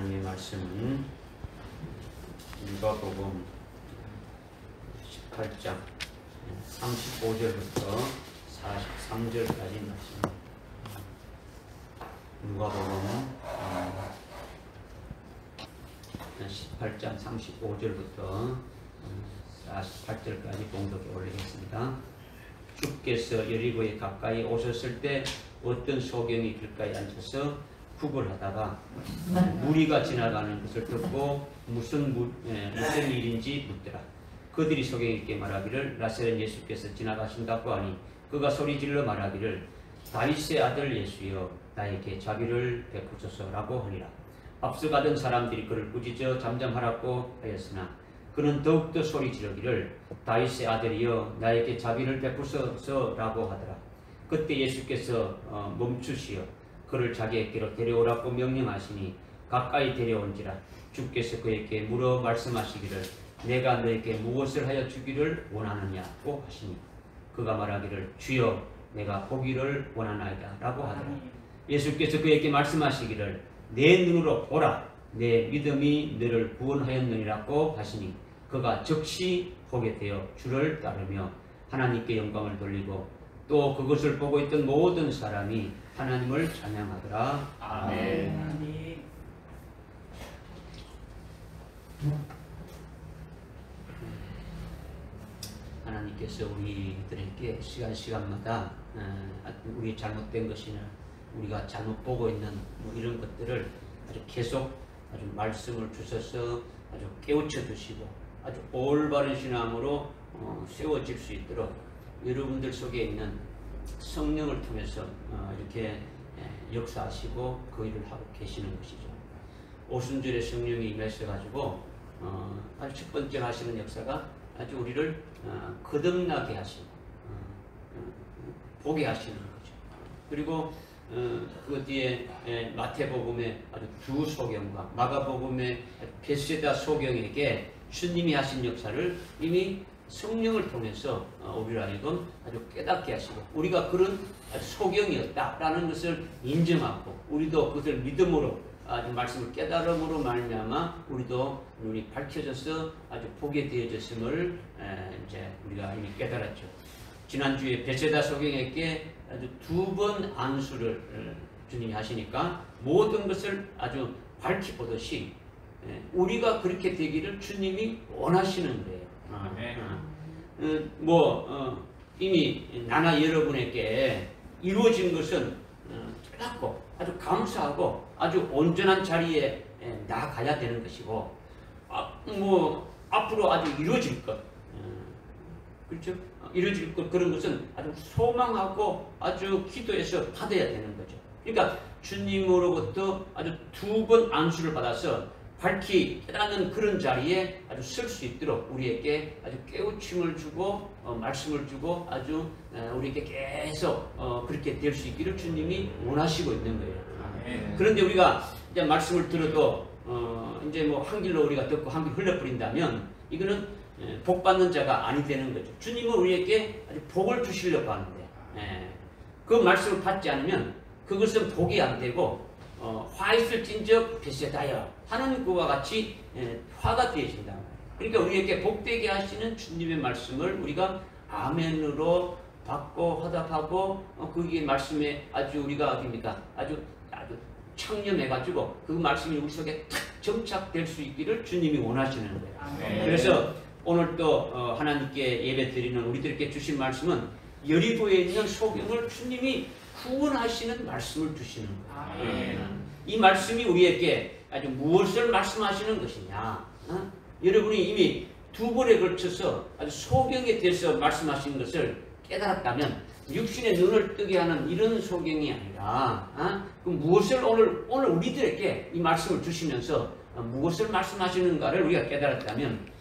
하나님의 말씀은 누가복음 18장 35절부터 43절까지 말씀입니다. 누가복음 18장 35절부터 48절까지 봉독해 올리겠습니다. 주께서 여리고에 가까이 오셨을 때 어떤 소경이 길가에 앉아서 구걸하다가 무리가 지나가는 것을 듣고 무슨 일인지 묻더라. 그들이 소경에게 말하기를 나사렛 예수께서 지나가신다고 하니 그가 소리질러 말하기를 다윗의 아들 예수여 나에게 자비를 베푸소서라고 하니라. 앞서가던 사람들이 그를 꾸짖어 잠잠하라고 하였으나 그는 더욱더 소리지르기를 다윗의 아들이여 나에게 자비를 베푸소서라고 하더라. 그때 예수께서 멈추시어 그를 자기에게로 데려오라고 명령하시니 가까이 데려온지라. 주께서 그에게 물어 말씀하시기를 내가 너에게 무엇을 하여 주기를 원하느냐고 하시니 그가 말하기를 주여 내가 보기를 원하나이다 라고 하더라. 예수께서 그에게 말씀하시기를 내 눈으로 보라 내 믿음이 너를 구원하였느니라고 하시니 그가 즉시 보게 되어 주를 따르며 하나님께 영광을 돌리고 또 그것을 보고 있던 모든 사람이 하나님을 찬양하더라. 아멘. 하나님께서 우리들에게 시간마다 우리 잘못된 것이나 우리가 잘못 보고 있는 이런 것들을 아주 계속 아주 말씀을 주셔서 아주 깨우쳐 주시고 아주 올바른 신앙으로 세워질 수 있도록 여러분들 속에 있는 성령을 통해서 이렇게 역사하시고 그 일을 하고 계시는 것이죠. 오순절에 성령이 임하셔가지고 아주 첫 번째 하시는 역사가 아주 우리를 거듭나게 하시고 보게 하시는 거죠. 그리고 그 뒤에 마태복음의 아주 두 소경과 마가복음의 베세다 소경에게 주님이 하신 역사를 이미 성령을 통해서 우리를 하여금 아주 깨닫게 하시고 우리가 그런 소경이었다라는 것을 인정하고 우리도 그것을 믿음으로 아주 말씀을 깨달음으로 말미암아 우리도 눈이 밝혀져서 아주 보게 되어졌음을 이제 우리가 이미 깨달았죠. 지난주에 베세다 소경에게 아주 두 번 안수를 주님이 하시니까 모든 것을 아주 밝히 보듯이 우리가 그렇게 되기를 주님이 원하시는 거예요. 이미 나나 여러분에게 이루어진 것은 깨닫고 아주 감사하고 아주 온전한 자리에 나아가야 되는 것이고 앞으로 아주 이루어질 것 그렇죠? 이루어질 것 그런 것은 아주 소망하고 아주 기도해서 받아야 되는 거죠. 그러니까 주님으로부터 아주 두 번 안수를 받아서 밝히 깨닫는 그런 자리에 아주 설 수 있도록 우리에게 아주 깨우침을 주고 말씀을 주고 아주 우리에게 계속 그렇게 될 수 있기를 주님이 원하시고 있는 거예요. 그런데 우리가 이제 말씀을 들어도 이제 한길로 우리가 듣고 한길 흘려버린다면 이거는 복 받는 자가 아니 되는 거죠. 주님은 우리에게 아주 복을 주시려고 하는데 그 말씀을 받지 않으면 그것은 복이 안 되고 화 있을진저 베세다여 하는 그와 같이 화가 되어진다. 그러니까 우리에게 복되게 하시는 주님의 말씀을 우리가 아멘으로 받고 화답하고 그게 말씀에 아주 우리가 어딥니까? 아주 창념해가지고 그 말씀이 우리 속에 탁 정착될 수 있기를 주님이 원하시는 거예요. 아멘. 그래서 오늘 또 하나님께 예배 드리는 우리들에게 주신 말씀은 여리고에 있는 소경을 주님이 구원하시는 말씀을 주시는 거예요. 이 말씀이 우리에게 아주 무엇을 말씀하시는 것이냐? 여러분이 이미 두 번에 걸쳐서 아주 소경에 대해서 말씀하신 것을 깨달았다면 육신의 눈을 뜨게 하는 이런 소경이 아니라 그럼 무엇을 오늘 우리들에게 이 말씀을 주시면서 무엇을 말씀하시는가를 우리가 깨달았다면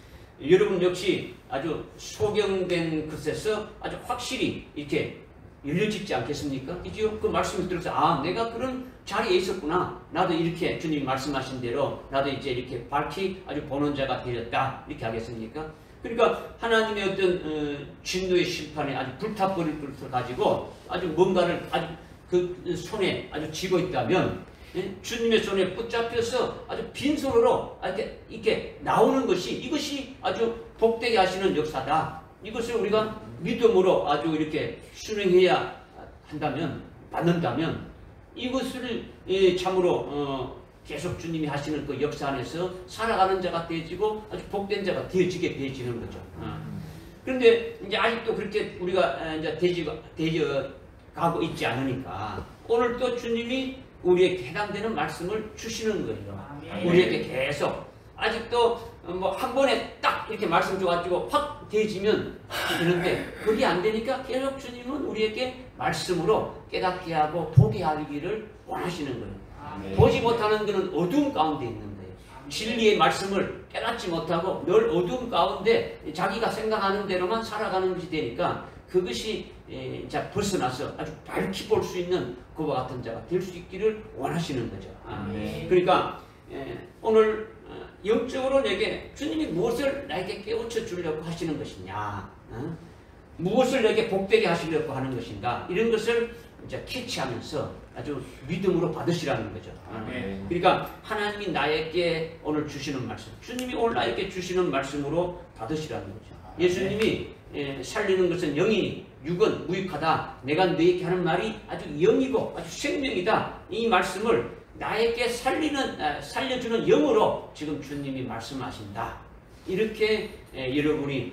여러분 역시 아주 소경된 것에서 아주 확실히 이렇게 열려지지 않겠습니까? 이죠? 그 말씀을 들어서 내가 그런 자리에 있었구나. 나도 이렇게 주님이 말씀하신 대로 나도 이제 이렇게 밝히 아주 보는 자가 되었다. 이렇게 하겠습니까? 그러니까 하나님의 어떤 진노의 심판에 아주 불타버릴 것을 가지고 아주 뭔가를 아주 그 손에 아주 쥐고 있다면 주님의 손에 붙잡혀서 아주 빈손으로 이렇게 나오는 것이 이것이 아주 복되게 하시는 역사다. 이것을 우리가 믿음으로 아주 이렇게 순응해야 한다면 받는다면 이것을 참으로 계속 주님이 하시는 그 역사 안에서 살아가는 자가 되어지고 아주 복된 자가 되어지게 되어지는 거죠. 그런데 이제 아직도 그렇게 우리가 이제 되어가고 있지 않으니까 오늘 또 주님이 우리에게 해당되는 말씀을 주시는 거예요. 우리에게 계속 아직도 뭐 한 번에 딱 이렇게 말씀 줘가지고 확 되어지면 되는데 그게 안 되니까 계속 주님은 우리에게 말씀으로 깨닫게 하고 보게 하기를 원하시는 거예요. 보지 못하는 것은 어두움 가운데 있는 거예요. 진리의 말씀을 깨닫지 못하고 늘 어두움 가운데 자기가 생각하는 대로만 살아가는 것이 되니까 그것이 자 벗어나서 아주 밝히 볼 수 있는 그와 같은 자가 될 수 있기를 원하시는 거죠. 그러니까 오늘 영적으로 내게 주님이 무엇을 나에게 깨우쳐 주려고 하시는 것이냐, 무엇을 내게 복되게 하시려고 하는 것인가, 이런 것을 이제 캐치하면서 아주 믿음으로 받으시라는 거죠. 그러니까 하나님이 나에게 오늘 주시는 말씀, 주님이 오늘 나에게 주시는 말씀으로 받으시라는 거죠. 예수님이 살리는 것은 영이니 육은 무익하다. 내가 너에게 하는 말이 아주 영이고 아주 생명이다. 이 말씀을 나에게 살려주는 영으로 지금 주님이 말씀하신다. 이렇게 여러분이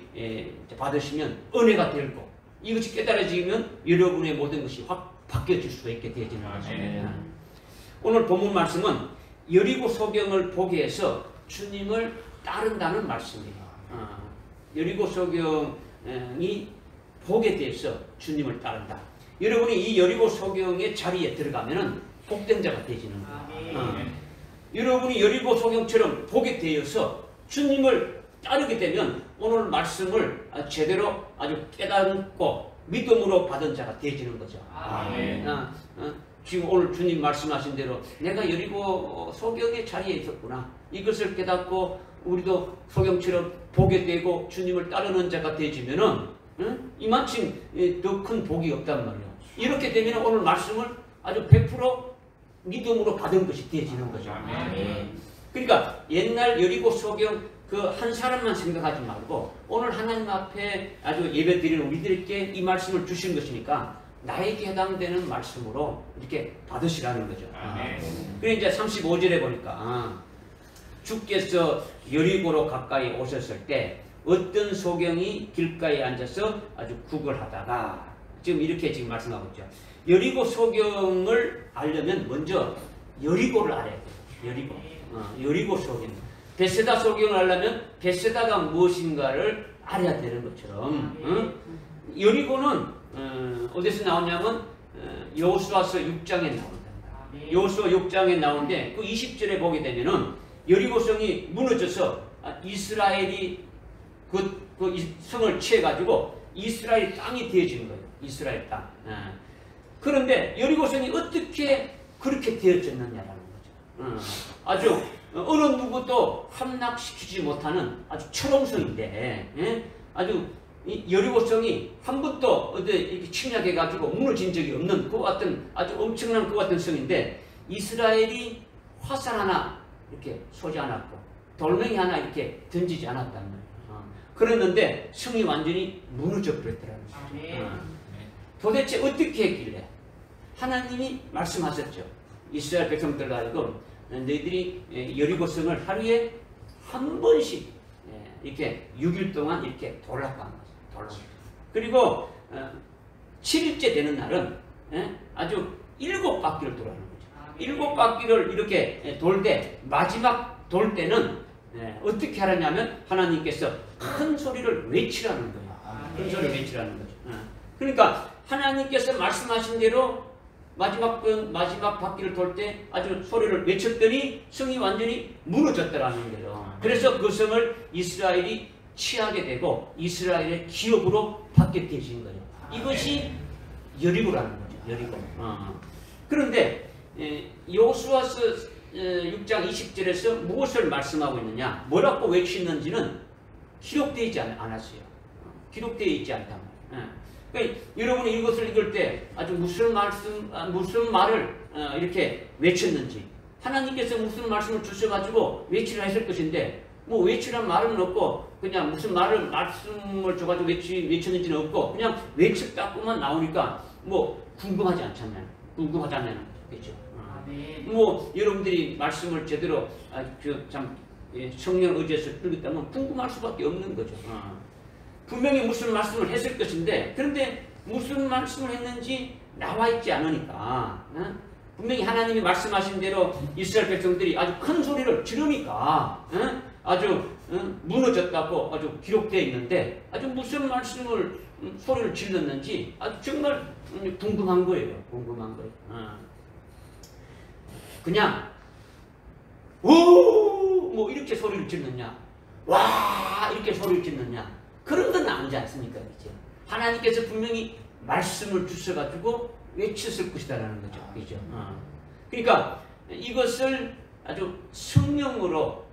받으시면 은혜가 되고 이것이 깨달아지면 여러분의 모든 것이 확 바뀌어질 수가 있게 되어지는 거죠. 오늘 본문 말씀은 여리고 소경을 보게 해서 주님을 따른다는 말씀이에요. 여리고 소경이 보게 돼서 주님을 따른다. 여러분이 이 여리고 소경의 자리에 들어가면은 복된 자가 되지는 거예요. 여러분이 여리고 소경처럼 보게 되어서 주님을 따르게 되면 오늘 말씀을 제대로 아주 깨닫고 믿음으로 받은 자가 되어지는 거죠. 지금 오늘 주님 말씀하신 대로 내가 여리고 소경의 자리에 있었구나. 이것을 깨닫고 우리도 소경처럼 보게 되고 주님을 따르는 자가 되어지면은 이만큼 더 큰 복이 없단 말이에요. 이렇게 되면 오늘 말씀을 아주 100% 믿음으로 받은 것이 되어지는 거죠. 그러니까 옛날 여리고 소경 그 한 사람만 생각하지 말고 오늘 하나님 앞에 아주 예배 드리는 우리들에게 이 말씀을 주신 것이니까 나에게 해당되는 말씀으로 이렇게 받으시라는 거죠. 그래 이제 35절에 보니까 주께서 여리고로 가까이 오셨을 때 어떤 소경이 길가에 앉아서 아주 구걸하다가 지금 이렇게 지금 말씀하고 있죠. 여리고 소경을 알려면 먼저 여리고를 알아야 돼요. 여리고. 여리고 소경. 베세다 소경을 알려면 베세다가 무엇인가를 알아야 되는 것처럼 여리고는 어디서 나오냐면 여호수아서 6장에 나온다. 여호수아 6장에 나오는데 그 20절에 보게 되면은 여리고성이 무너져서 이스라엘이 그 성을 취해가지고 이스라엘 땅이 되어진 거예요. 이스라엘 땅. 그런데 여리고성이 어떻게 그렇게 되어졌느냐라는 거죠. 아주 어느 누구도 함락시키지 못하는 아주 철옹성인데 아주 여리고성이 한 번도 어디 이렇게 침략해가지고 무너진 적이 없는 그 같은 아주 엄청난 그 같은 성인데 이스라엘이 화살 하나 이렇게 쏘지 않았고 돌멩이 하나 이렇게 던지지 않았단 말이에요. 그랬는데 성이 완전히 무너져 버렸더라는 거죠. 도대체 어떻게 했길래 하나님이 말씀하셨죠. 이스라엘 백성들과 하여금 너희들이 여리고성을 하루에 한 번씩 이렇게 6일 동안 이렇게 돌아간 거죠. 그리고 7일째 되는 날은 아주 7바퀴를 돌아가는 거죠. 7바퀴를 이렇게 돌 때 마지막 돌 때는 어떻게 하느냐면 하나님께서 큰 소리를 외치라는 거예요. 큰 소리를 외치라는 거죠. 그러니까 하나님께서 말씀하신 대로 마지막 바퀴를 돌 때 아주 소리를 외쳤더니 성이 완전히 무너졌더라는 거예요. 그래서 그 성을 이스라엘이 취하게 되고 이스라엘의 기업으로 받게 되신 거예요. 이것이 여리고라는 거죠. 여리고. 그런데 여호수아서 6장 20절에서 무엇을 말씀하고 있느냐, 뭐라고 외치는지는 기록되어 있지 않았어요. 기록되어 있지 않단 말이에요. 그러니까 여러분이 이것을 읽을 때 아주 무슨 말을 이렇게 외쳤는지, 하나님께서 무슨 말씀을 주셔가지고 외치라 했을 것인데, 뭐 외치란 말은 없고 그냥 무슨 말씀을 줘가지고 외쳤는지는 없고 그냥 외쳤다고만 나오니까 뭐 궁금하지 않잖아요. 궁금하잖아요. 그렇죠? 뭐 여러분들이 말씀을 제대로 성령 의지해서 읽었다면 궁금할 수밖에 없는 거죠. 분명히 무슨 말씀을 했을 것인데, 그런데 무슨 말씀을 했는지 나와 있지 않으니까, 분명히 하나님이 말씀하신 대로 이스라엘 백성들이 아주 큰 소리를 지르니까 아주 무너졌다고 아주 기록되어 있는데, 아주 무슨 말씀을 소리를 질렀는지 아주 정말 궁금한 거예요. 궁금한 거예요. 그냥 오! 뭐 이렇게 소리를 짓느냐, 와! 이렇게 소리를 짓느냐, 그런 건 아니지 않습니까? 그렇죠? 하나님께서 분명히 말씀을 주셔가지고 외쳤을 것이다라는 거죠. 그죠? 그러니까 이것을 아주 성령으로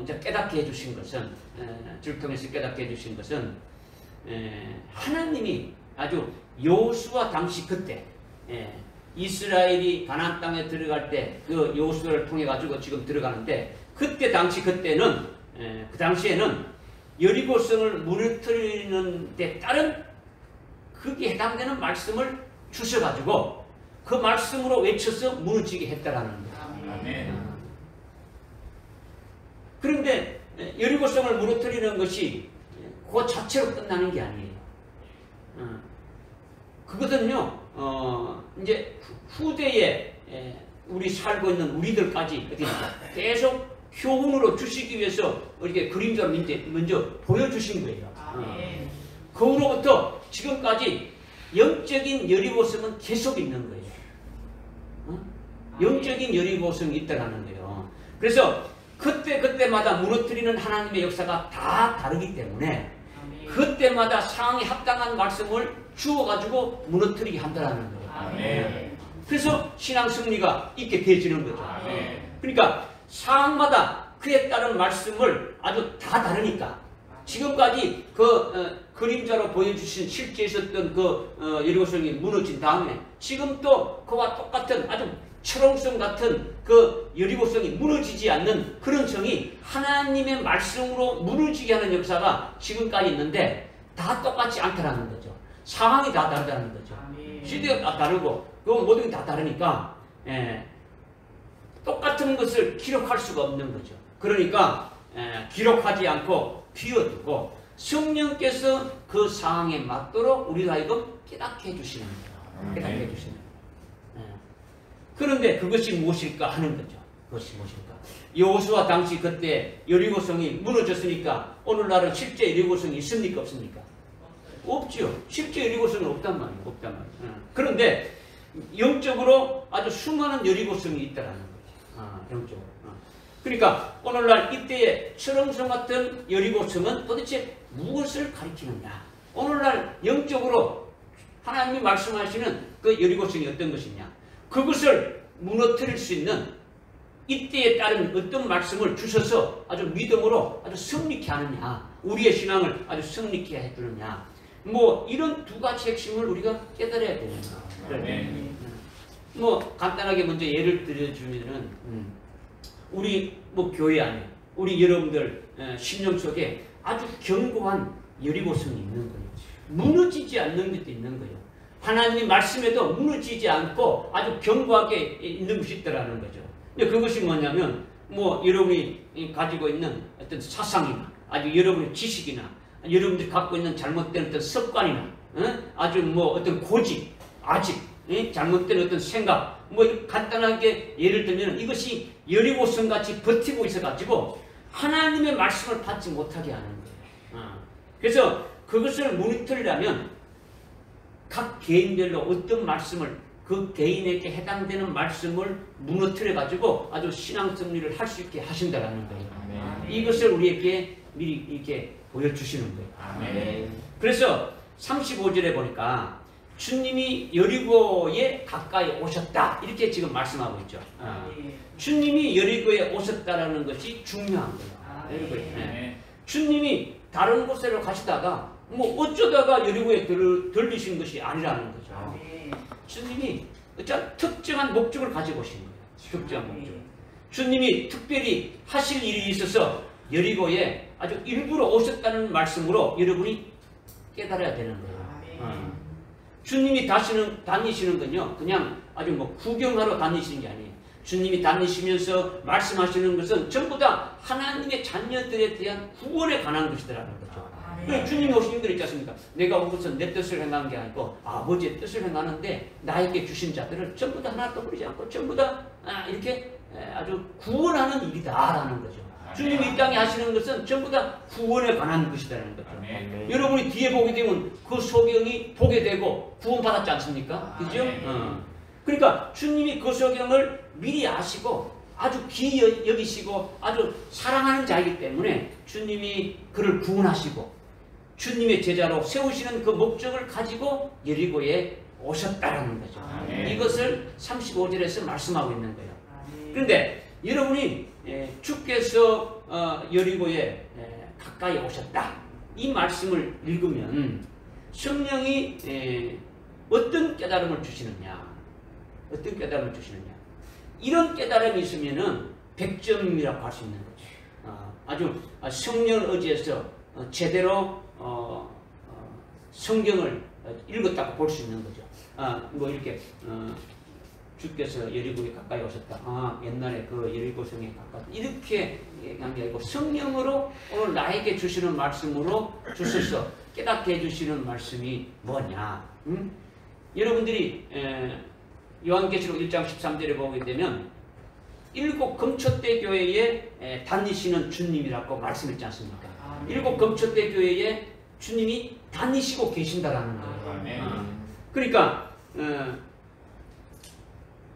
이제 깨닫게 해주신 것은, 주를 통해서 깨닫게 해주신 것은, 하나님이 아주 여호수아 당시 그때, 이스라엘이 가나안 땅에 들어갈 때 그 여호수아를 통해 가지고 지금 들어가는데, 그때는 그 당시에는 여리고성을 무너뜨리는 데 따른 그게 해당되는 말씀을 주셔가지고 그 말씀으로 외쳐서 무너지게 했다라는 거예요. 아멘. 그런데 여리고성을 무너뜨리는 것이 그 자체로 끝나는 게 아니에요. 그것은요, 이제 후대에 우리 살고 있는 우리들까지 계속 교훈으로 주시기 위해서 이렇게 그림자로 먼저 보여주신 거예요. 그로부터 지금까지 영적인 여리고성은 계속 있는 거예요. 영적인 여리고성이 있다라는 거예요. 그래서 그때마다 무너뜨리는 하나님의 역사가 다 다르기 때문에 그때마다 상황에 합당한 말씀을 주어가지고 무너뜨리게 한다라는 거예요. 그래서 신앙 승리가 있게 되어지는 거죠. 그러니까 상황마다 그에 따른 말씀을 아주 다 다르니까, 지금까지 그림자로 보여주신 실제 있었던 여리고성이 무너진 다음에 지금 또 그와 똑같은 아주 철옹성 같은 그 여리고성이 무너지지 않는 그런 성이 하나님의 말씀으로 무너지게 하는 역사가 지금까지 있는데, 다 똑같지 않다라는 거죠. 상황이 다 다르다는 거죠. 시대가 다 다르고 그 모든 게 다 다르니까 똑같은 것을 기록할 수가 없는 거죠. 그러니까 기록하지 않고 비워두고 성령께서 그 상황에 맞도록 우리가 하여금 깨닫게 해주시는 거예요. 깨닫게 해주시는 거예요. 그런데 그것이 무엇일까 하는 거죠. 그것이 무엇일까? 여호수아 당시 그때 여리고성이 무너졌으니까 오늘날은 실제 여리고성이 있습니까? 없습니까? 없죠. 실제 여리고성은 없단 말이에요. 없단 말이에요. 그런데 영적으로 아주 수많은 여리고성이 있다라는 거죠. 영적으로. 그러니까 오늘날 이때의 철옹성 같은 여리고성은 도대체 무엇을 가리키느냐? 오늘날 영적으로 하나님이 말씀하시는 그 여리고성이 어떤 것이냐? 그것을 무너뜨릴 수 있는 이때에 따른 어떤 말씀을 주셔서 아주 믿음으로 아주 승리케 하느냐? 우리의 신앙을 아주 승리케 해주느냐? 뭐 이런 두 가지 핵심을 우리가 깨달아야 되는 거예요. 뭐 간단하게 먼저 예를 들어주면은 우리 뭐 교회 안에 우리 여러분들 심령 속에 아주 견고한 여리고성이 있는 거예요. 무너지지 않는 것도 있는 거예요. 하나님의 말씀에도 무너지지 않고 아주 견고하게 있는 것이 있다라는 거죠. 근데 그것이 뭐냐면 뭐 여러분이 가지고 있는 어떤 사상이나 아주 여러분의 지식이나 여러분들이 갖고 있는 잘못된 어떤 습관이나 아주 뭐 어떤 고집, 아직 잘못된 어떤 생각, 뭐 간단하게 예를 들면 이것이 여리고성 같이 버티고 있어가지고 하나님의 말씀을 받지 못하게 하는 거예요. 그래서 그것을 무너뜨리려면 각 개인별로 어떤 말씀을 그 개인에게 해당되는 말씀을 무너뜨려가지고 아주 신앙 승리를 할 수 있게 하신다라는 거예요. 아멘. 이것을 우리에게 미리 이렇게 보여주시는 거예요. 아멘. 그래서 35절에 보니까 주님이 여리고에 가까이 오셨다 이렇게 지금 말씀하고 있죠. 주님이 여리고에 오셨다라는 것이 중요한 거예요. 네. 주님이 다른 곳으로 가시다가 뭐 어쩌다가 여리고에 들리신 것이 아니라는 거죠. 주님이 어떤 특정한 목적을 가지고 오신 거예요. 특정한 목적. 주님이 특별히 하실 일이 있어서 여리고에 아주 일부러 오셨다는 말씀으로 여러분이 깨달아야 되는 거예요. 주님이 다니시는 건요, 그냥 아주 뭐 구경하러 다니시는 게 아니에요. 주님이 다니시면서 말씀하시는 것은 전부 다 하나님의 자녀들에 대한 구원에 관한 것이더라는 거죠. 주님이 오신 걸 있지 않습니까? 내가 온 것은 내 뜻을 행하는 게 아니고 아버지의 뜻을 행하는데 나에게 주신 자들을 전부 다 하나도 버리지 않고 전부 다 이렇게 아주 구원하는 일이다라는 거죠. 주님이 이 땅에 하시는 것은 전부 다 구원에 관한 것이라는 거죠. 여러분이 뒤에 보게 되면 그 소경이 보게 되고 구원받았지 않습니까? 그죠? 그러니까 주님이 그 소경을 미리 아시고 아주 귀히 여기시고 아주 사랑하는 자이기 때문에 주님이 그를 구원하시고 주님의 제자로 세우시는 그 목적을 가지고 여리고에 오셨다라는 거죠. 이것을 35절에서 말씀하고 있는 거예요. 그런데 여러분이 주께서 여리고에 가까이 오셨다 이 말씀을 읽으면 성령이 어떤 깨달음을 주시느냐, 어떤 깨달음을 주시느냐, 이런 깨달음이 있으면은 100점이라고 할 수 있는 거죠. 아주 성령을 의지해서 제대로 성경을 읽었다고 볼 수 있는 거죠. 뭐 이렇게 주께서 여리고에 가까이 오셨다. 옛날에 그 여리고 성에 가까이 이렇게 얘기한 게 아니고 성령으로 오늘 나에게 주시는 말씀으로 주셔서 깨닫게 해주시는 말씀이 뭐냐? 여러분들이 요한계시록 1장 13절에 보게 되면 일곱 금초대 교회에 다니시는 주님이라고 말씀했지 않습니까? 일곱 금초대 교회에 주님이 다니시고 계신다라는 거예요. 그러니까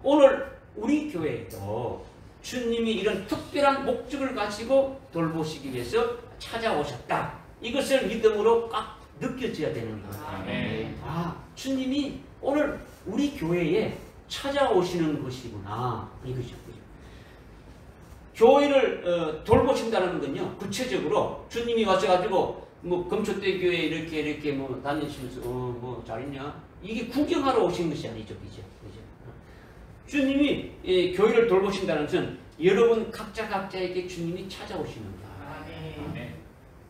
오늘 우리 교회에도 주님이 이런 특별한 목적을 가지고 돌보시기 위해서 찾아오셨다. 이것을 믿음으로 꽉 느껴져야 되는 거예요. 주님이 오늘 우리 교회에 찾아오시는 것이구나. 이것이죠. 교회를 돌보신다는 건요, 구체적으로 주님이 와셔가지고 뭐 금초대 교회 이렇게 뭐 다니시면서 뭐 잘했냐, 이게 구경하러 오신 것이 아니죠, 그죠? 주님이 교회를 돌보신다는 것은 여러분 각자에게 주님이 찾아오시는 거예요.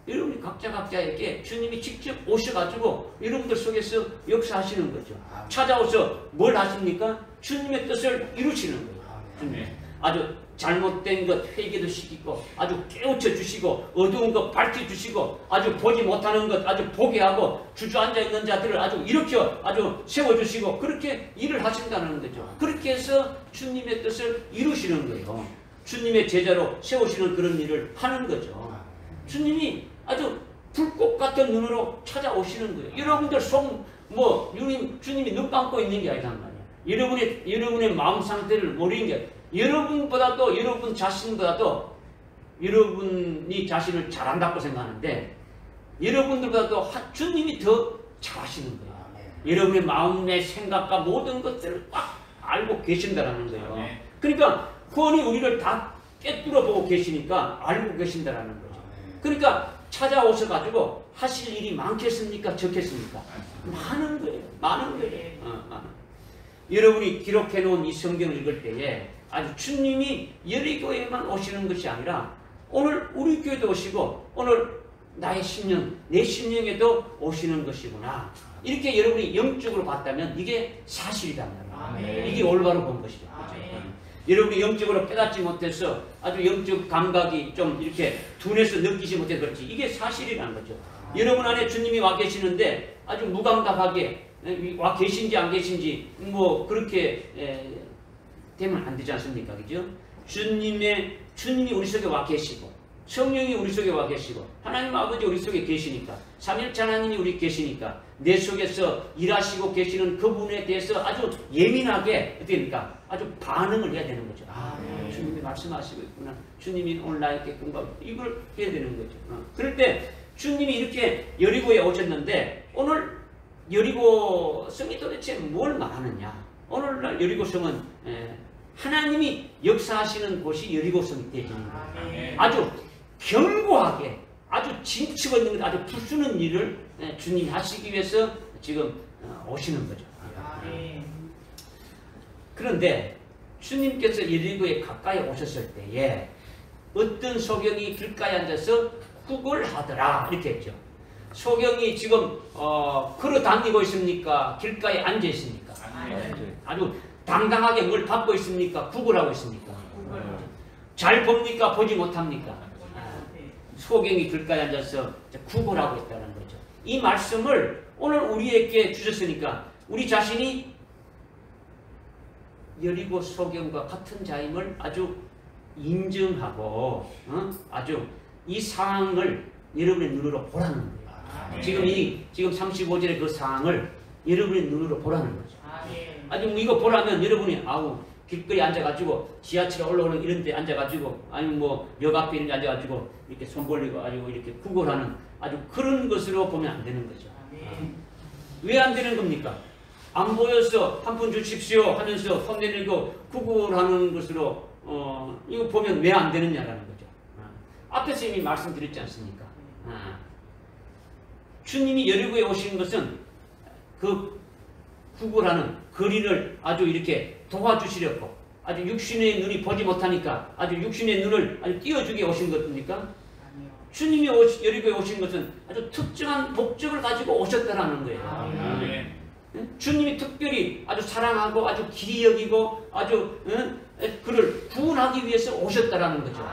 여러분이 각자에게 주님이 직접 오셔가지고 여러분들 속에서 역사하시는 거죠. 찾아오셔 뭘 하십니까? 주님의 뜻을 이루시는 거예요. 아주 잘못된 것 회개도 시키고 아주 깨우쳐 주시고 어두운 것 밝혀 주시고 아주 보지 못하는 것 아주 보게 하고 주저앉아 있는 자들을 아주 일으켜 아주 세워주시고 그렇게 일을 하신다는 거죠. 그렇게 해서 주님의 뜻을 이루시는 거예요. 주님의 제자로 세우시는 그런 일을 하는 거죠. 주님이 아주 불꽃 같은 눈으로 찾아오시는 거예요. 여러분들 주님이 눈 감고 있는 게 아니란 말이에요. 여러분의 마음 상태를 모르는 게 아니에요. 여러분보다도 여러분 자신보다도 여러분이 자신을 잘한다고 생각하는데 여러분들보다도 주님이 더 잘하시는 거예요. 여러분의 마음의 생각과 모든 것들을 꽉 알고 계신다라는 거예요. 그러니까 구원이 우리를 다 깨뚫어 보고 계시니까 알고 계신다라는 거죠. 그러니까 찾아오셔가지고 하실 일이 많겠습니까? 적겠습니까? 많은 거예요. 많은 거예요. 여러분이 기록해 놓은 이 성경을 읽을 때에 아주 주님이 여리고에만 오시는 것이 아니라 오늘 우리 교회도 오시고 오늘 나의 심령, 내 심령에도 오시는 것이구나. 이렇게 여러분이 영적으로 봤다면 이게 사실이란 말이에요. 이게 올바로 본 것이죠. 여러분이 영적으로 깨닫지 못해서 아주 영적 감각이 좀 이렇게 둔해서 느끼지 못해서 그렇지. 이게 사실이라는 거죠. 여러분 안에 주님이 와 계시는데 아주 무감각하게 와 계신지 안 계신지 뭐 그렇게 되면 안 되지 않습니까? 그죠? 주님이 우리 속에 와 계시고 성령이 우리 속에 와 계시고 하나님 아버지 우리 속에 계시니까 삼일체 하나님이 우리 계시니까 내 속에서 일하시고 계시는 그분에 대해서 아주 예민하게 어떻게 됩니까? 아주 반응을 해야 되는 거죠. 주님이 말씀하시고 있구나. 주님이 오늘 나에게 공부하고 이걸 해야 되는 거죠. 그럴 때 주님이 이렇게 여리고에 오셨는데 오늘 여리고 성이 도대체 뭘 말하느냐? 오늘날 여리고 성은 하나님이 역사하시는 곳이 여리고 성이 되는 거예요. 아주 견고하게 아주 진치고 있는 것, 아주 부수는 일을 주님이 하시기 위해서 지금 오시는 거죠. 그런데 주님께서 여리고에 가까이 오셨을 때에 어떤 소경이 길가에 앉아서 쿡을 하더라 이렇게 했죠. 소경이 지금 걸어 다니고 있습니까? 길가에 앉아 있습니까? 아주 당당하게 뭘 받고 있습니까? 쿡을 하고 있습니까? 잘 봅니까? 보지 못합니까? 소경이 길가에 앉아서 쿡을 하고 있다는 거죠. 이 말씀을 오늘 우리에게 주셨으니까 우리 자신이 여리고 소경과 같은 자임을 아주 인정하고 아주 이 상황을 여러분의 눈으로 보라는 거예요. 지금 35절의 그 상황을 여러분의 눈으로 보라는 거죠. 아주 이거 보라면 여러분이 아우 길거리 앉아가지고 지하철에 올라오는 이런 데 앉아가지고 아니면 뭐 역 앞에 이런 데 앉아가지고 이렇게 손 벌리고 가지고 이렇게 구걸하는 아주 그런 것으로 보면 안 되는 거죠. 왜 안 되는 겁니까? 안 보여서 한 푼 주십시오 하면서 손 내밀고 구걸하는 것으로 이거 보면 왜 안 되느냐라는 거죠. 앞에서 이미 말씀드렸지 않습니까? 주님이 여리고에 오신 것은 그 구걸하는 거리를 아주 이렇게 도와주시려고 아주 육신의 눈이 보지 못하니까 아주 육신의 눈을 아주 띄워주게 오신 것입니까? 주님이 여리고에 오신 것은 아주 특정한 목적을 가지고 오셨다라는 거예요. 주님이 특별히 아주 사랑하고 아주 길이 여기고 아주 그를 구원하기 위해서 오셨다라는 거죠.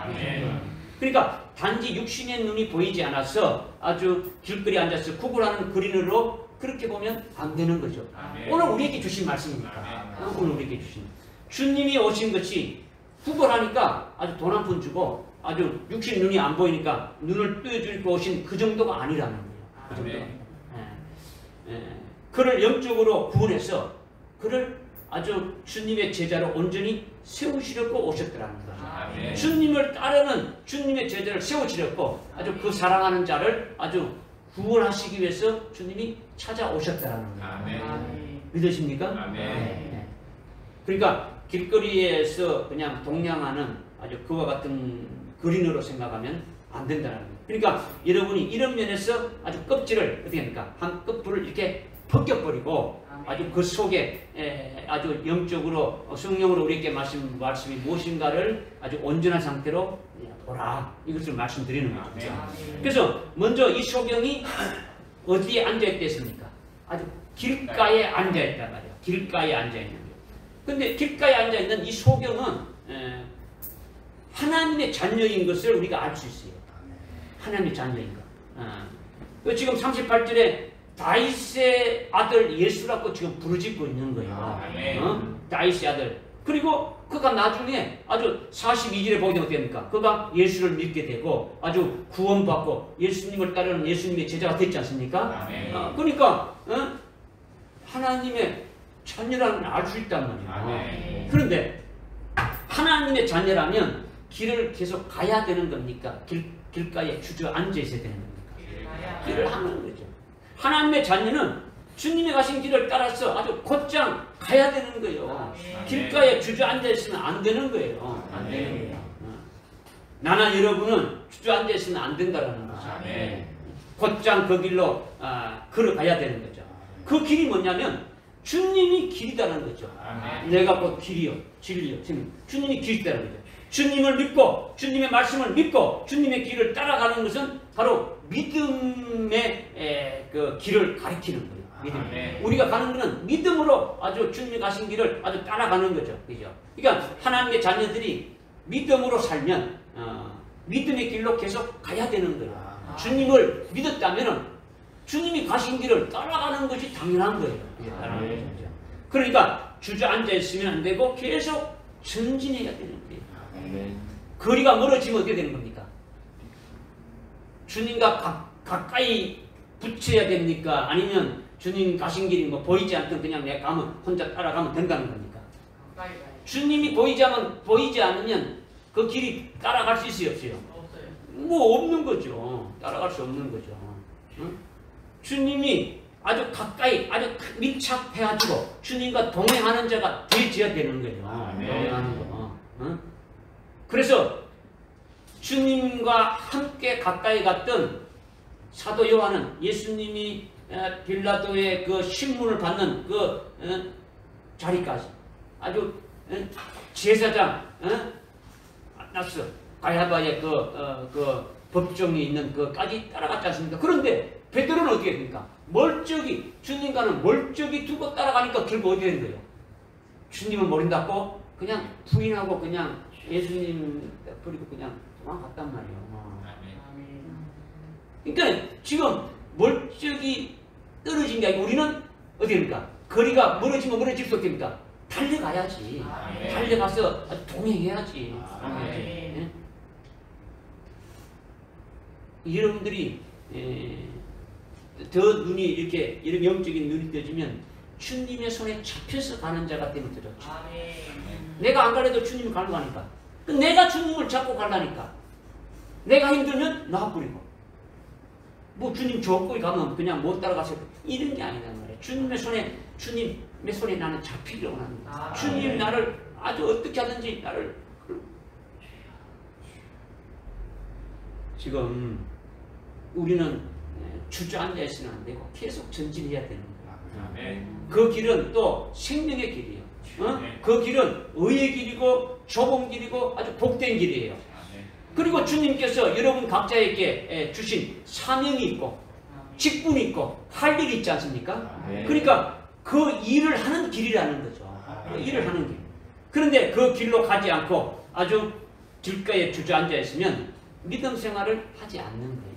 그러니까 단지 육신의 눈이 보이지 않아서 아주 길거리 앉아서 구걸하는 그린으로 그렇게 보면 안 되는 거죠. 오늘 우리에게 주신 말씀입니까? 오늘 우리에게 주신 주님이 오신 것이 구걸하니까 아주 돈 한 푼 주고 아주 육신 눈이 안 보이니까 눈을 떼어주고 오신 그 정도가 아니라는 거예요. 그 정도가. 그를 영적으로 구원해서 그를 아주 주님의 제자로 온전히 세우시려고 오셨더라는 거죠. 주님을 따르는 주님의 제자를 세우시려고 아주 그 사랑하는 자를 아주 구원하시기 위해서 주님이 찾아오셨다는 거예요. 믿으십니까? 네. 그러니까 길거리에서 그냥 동냥하는 아주 그와 같은 그린으로 생각하면 안 된다는 거예요. 그러니까 여러분이 이런 면에서 아주 껍질을 어떻게 합니까? 한 껍질을 이렇게 벗겨버리고 아주 그 속에 아주 영적으로 성령으로 우리에게 말씀이 무엇인가를 아주 온전한 상태로 보라 이것을 말씀드리는 거죠. 그래서 먼저 이 소경이 어디에 앉아있겠습니까? 아주 길가에 앉아있단 말이에요. 길가에 앉아있는 거예요. 근데 길가에 앉아있는 이 소경은 하나님의 자녀인 것을 우리가 알 수 있어요. 하나님의 자녀인 것. 지금 38절에 다윗의 아들 예수라고 지금 부르짖고 있는 거예요. 다윗의 아들. 그리고 그가 나중에 아주 42절에 보게 되면 어떻게 됩니까? 그가 예수를 믿게 되고 아주 구원받고 예수님을 따르는 예수님의 제자가 됐지 않습니까? 그러니까 하나님의 자녀라는 걸 알 수 있단 말이에요. 그런데 하나님의 자녀라면 길을 계속 가야 되는 겁니까? 길가에 주저앉아 있어야 되는 겁니까? 길을 하는 거죠. 하나님의 자녀는 주님이 가신 길을 따라서 아주 곧장 가야 되는 거예요. 길가에 주저앉아 있으면 안 되는 거예요. 안 되는 거예요. 나나 여러분은 주저앉아 있으면 안 된다는 거죠. 곧장 그 길로 걸어가야 되는 거죠. 그 길이 뭐냐면 주님이 길이다는 거죠. 내가 곧 길이요, 진리요. 주님이 길이다는 거죠. 주님을 믿고 주님의 말씀을 믿고 주님의 길을 따라가는 것은 바로 믿음의 그 길을 가리키는 거예요. 믿음. 우리가 가는 것은 믿음으로 아주 주님이 가신 길을 아주 따라가는 거죠. 그죠? 그러니까 하나님의 자녀들이 믿음으로 살면 믿음의 길로 계속 가야 되는 거예요. 따르는 주님을 믿었다면 주님이 가신 길을 따라가는 것이 당연한 거예요. 그러니까 주저앉아 있으면 안 되고 계속 전진해야 되는 거예요. 거리가 멀어지면 어떻게 되는 겁니까? 주님과 가까이 붙여야 됩니까? 아니면 주님 가신 길이 뭐 보이지 않든 그냥 내가 가면 혼자 따라가면 된다는 겁니까? 주님이 보이지 않으면 그 길이 따라갈 수 있어요, 없어요? 없어요. 뭐 없는 거죠. 따라갈 수 없는 거죠. 응? 주님이 아주 가까이, 아주 밀착해가지고 주님과 동행하는 자가 되어야 되는 거예요. 동행하는 거. 응? 그래서 주님과 함께 가까이 갔던 사도 요한은 예수님이 빌라도의 그 신문을 받는 그 자리까지 아주 제사장 안나스 가야바의 그 법정이 있는 그까지 따라갔지 않습니까? 그런데 베드로는 어떻게 됩니까? 멀쩡히 주님과는 멀쩡히 두고 따라가니까 결국 어떻게 된 거예요? 주님을 모른다고 그냥 부인하고 그냥 예수님 버리고 그냥 도망갔단 말이에요. 그러니까 지금 멀쩡히 떨어진 게 아니고 우리는 어떻게 됩니까? 거리가 멀어지면 멀어질수록 됩니까? 달려가야지. 달려가서 동행해야지. 네? 여러분들이 더 눈이 이렇게 이런 영적인 눈이 떠지면 주님의 손에 잡혀서 가는 자가 되면 더 좋죠. 내가 안 가려도 주님이 가는 거니까. 내가 주님을 잡고 가려니까. 내가 힘들면 놔버리고. 뭐 주님 좋고 가면 그냥 못 따라가서 이런 게 아니란 말이에요. 주님의 손에 나는 잡히려고 하는 거예요. 주님 나를 아주 어떻게 하든지 나를 지금 우리는 주저앉아 있으면 안 되고 계속 전진해야 되는 거예요. 그 길은 또 생명의 길이에요. 그 길은 의의 길이고 좁은 길이고 아주 복된 길이에요. 그리고 주님께서 여러분 각자에게 주신 사명이 있고 직분이 있고 할 일이 있지 않습니까? 그러니까 그 일을 하는 길이라는 거죠. 그 일을 하는 길. 그런데 그 길로 가지 않고 아주 길가에 주저앉아 있으면 믿음 생활을 하지 않는 거예요.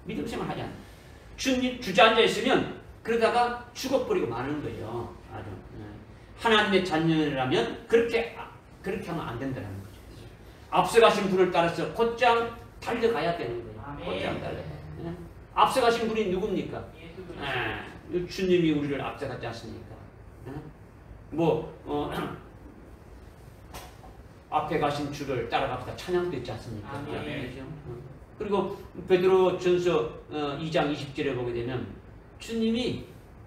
믿음 생활을 하지 않는 거예요. 주님 주저앉아 있으면 그러다가 죽어버리고 마는 거예요. 아주 하나님의 자녀라면 그렇게 하면 안 된다는 거죠. 앞서가신 분을 따라서 곧장 달려가야 되는 거예요. 곧장 달려가야 돼요. 앞서가신 분이 누굽니까? 주님이 우리를 앞서갔지 않습니까? 앞에 가신 주를 따라갑시다. 찬양도 있지 않습니까? 그리고 베드로전서 2장 20절에 보게 되면 주님이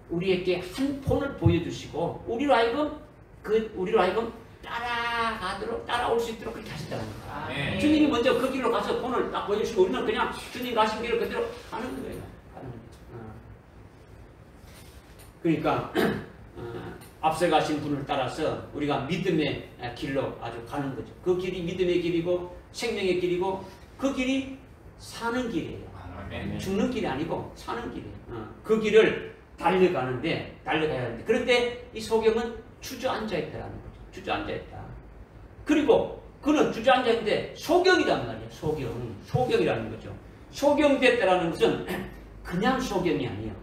우리에게 한 본을 보여주시고 우리로 하여금 따라올 수 있도록 그렇게 하셨다는 거예요. 주님이 먼저 그 길로 가서 본을 딱 보여주시고 우리는 그냥 주님 가신 길을 그대로 가는 거예요. 그러니까 앞서 가신 분을 따라서 우리가 믿음의 길로 아주 가는 거죠. 그 길이 믿음의 길이고 생명의 길이고 그 길이 사는 길이에요. 죽는 길이 아니고 사는 길이에요. 그 길을 달려가야 하는데 그런데 이 소경은 주저앉아 있다라는 거죠. 주저앉아 있다. 그리고 그는 주저앉아 있는데 소경이란 말이에요. 소경이라는 거죠. 소경됐다라는 것은 그냥 소경이 아니에요.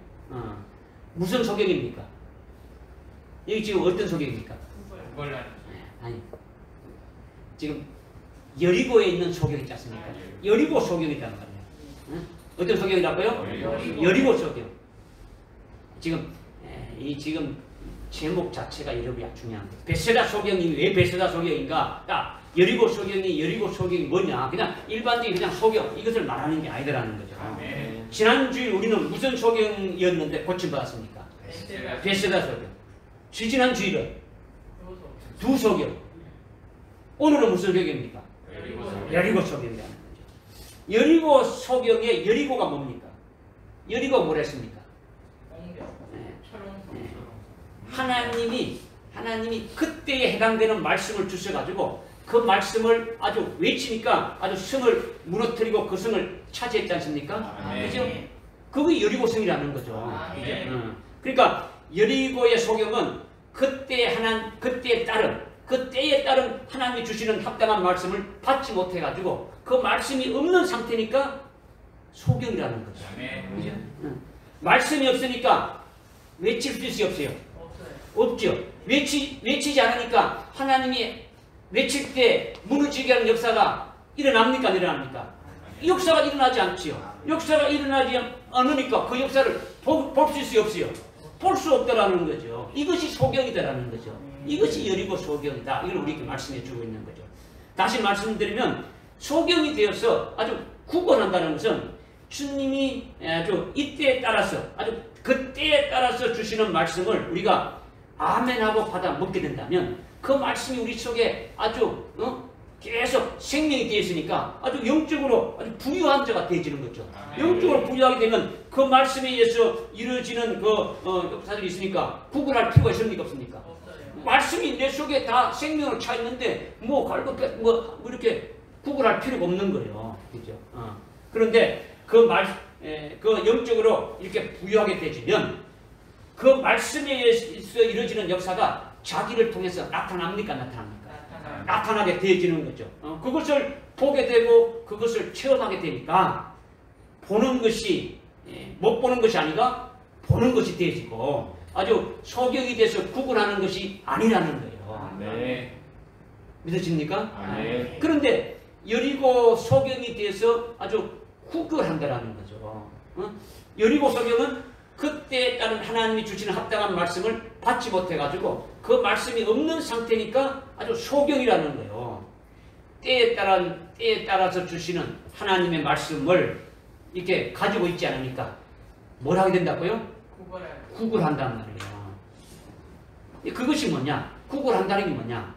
무슨 소경입니까? 여기 지금 어떤 소경입니까? 아니 지금 여리고에 있는 소경 있지 않습니까? 여리고 소경이란 말이에요. 어떤 소경이라고요? 여리고 소경. 지금 제목 자체가 여러분이 중요한 거예요. 베세다 소경이 왜 베세다 소경인가? 여리고 소경이 뭐냐? 그냥 일반적인 그냥 소경 이것을 말하는 게 아니더라는 거죠. 지난주에 우리는 무슨 소경이었는데 고침받았습니까? 베세다 소경. 지난 주일은 두 소경. 오늘은 무슨 소경입니까? 여리고 소경이라는 거죠. 여리고 소경의 여리고가 뭡니까? 여리고가 뭐라 했습니까? 하나님이 그때에 해당되는 말씀을 주셔가지고 그 말씀을 아주 외치니까 아주 성을 무너뜨리고 그 성을 차지했지 않습니까? 그죠? 그게 여리고성이라는 거죠. 그러니까 여리고의 소경은 그때에 따른 하나님이 주시는 합당한 말씀을 받지 못해가지고 그 말씀이 없는 상태니까 소경이라는 거죠. 그죠? 말씀이 없으니까 외칠 수 있어요, 없어요? 없죠. 외치지 않으니까 하나님이 외칠 때 무너지게 하는 역사가 일어납니까? 안 일어납니까? 이 역사가 일어나지 않지요. 역사가 일어나지 않으니까 그 역사를 볼 수 있어요, 없어요? 볼 수 없다라는 거죠. 이것이 소경이다라는 거죠. 이것이 여리고 소경이다. 이걸 우리에게 말씀해 주고 있는 거죠. 다시 말씀드리면 소경이 되어서 아주 구원한다는 것은 주님이 아주 이때에 따라서 아주 그때에 따라서 주시는 말씀을 우리가 아멘하고 받아 먹게 된다면 그 말씀이 우리 속에 아주 계속 생명이 되어 있으니까 아주 영적으로 아주 부유한 자가 되어지는 거죠. 영적으로 부유하게 되면 그 말씀에 의해서 이루어지는 그 역사들이 있으니까 구걸할 필요가 있습니까? 없습니까? 말씀이 내 속에 다 생명으로 차 있는데 뭐 이렇게 구걸할 필요가 없는 거예요. 그죠? 그런데 그 영적으로 이렇게 부유하게 되지면 그 말씀에 의해서 이루어지는 역사가 자기를 통해서 나타납니까? 나타나게 되어지는 거죠. 그것을 보게 되고 그것을 체험하게 되니까 보는 것이 못 보는 것이 아니라 보는 것이 되어지고 아주 소경이 돼서 구분하는 것이 아니라는 거예요. 네. 믿어집니까? 네. 그런데 여리고 소경이 돼서 아주 구걸한다라는 거죠. 여리고 소경은 그때에 따른 하나님이 주시는 합당한 말씀을 받지 못해가지고 그 말씀이 없는 상태니까 아주 소경이라는 거예요. 때에 따라서 주시는 하나님의 말씀을 이렇게 가지고 있지 않으니까 뭘 하게 된다고요? 구걸한다는 말이에요. 그것이 뭐냐? 구걸한다는 게 뭐냐?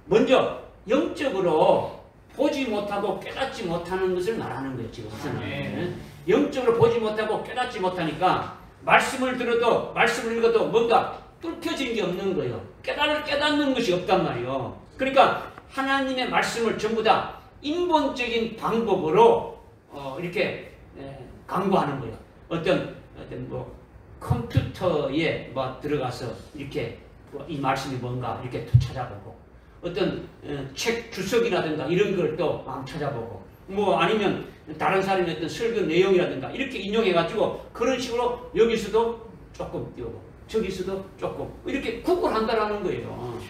먼저 영적으로 보지 못하고 깨닫지 못하는 것을 말하는 거예요. 지금 우선은 영적으로 보지 못하고 깨닫지 못하니까 말씀을 들어도 말씀을 읽어도 뭔가 뚫혀진 게 없는 거예요. 깨닫는 것이 없단 말이에요. 그러니까 하나님의 말씀을 전부 다 인본적인 방법으로 이렇게 강구하는 거예요. 어떤 뭐 컴퓨터에 들어가서 이렇게 이 말씀이 뭔가 이렇게 또 찾아보고 어떤 책 주석이라든가 이런 걸 또 막 찾아보고 뭐 아니면 다른 사람의 어떤 설교 내용이라든가 이렇게 인용해가지고 그런 식으로 여기서도 조금 띄우고 저기서도 조금 이렇게 구걸한다라는 거예요.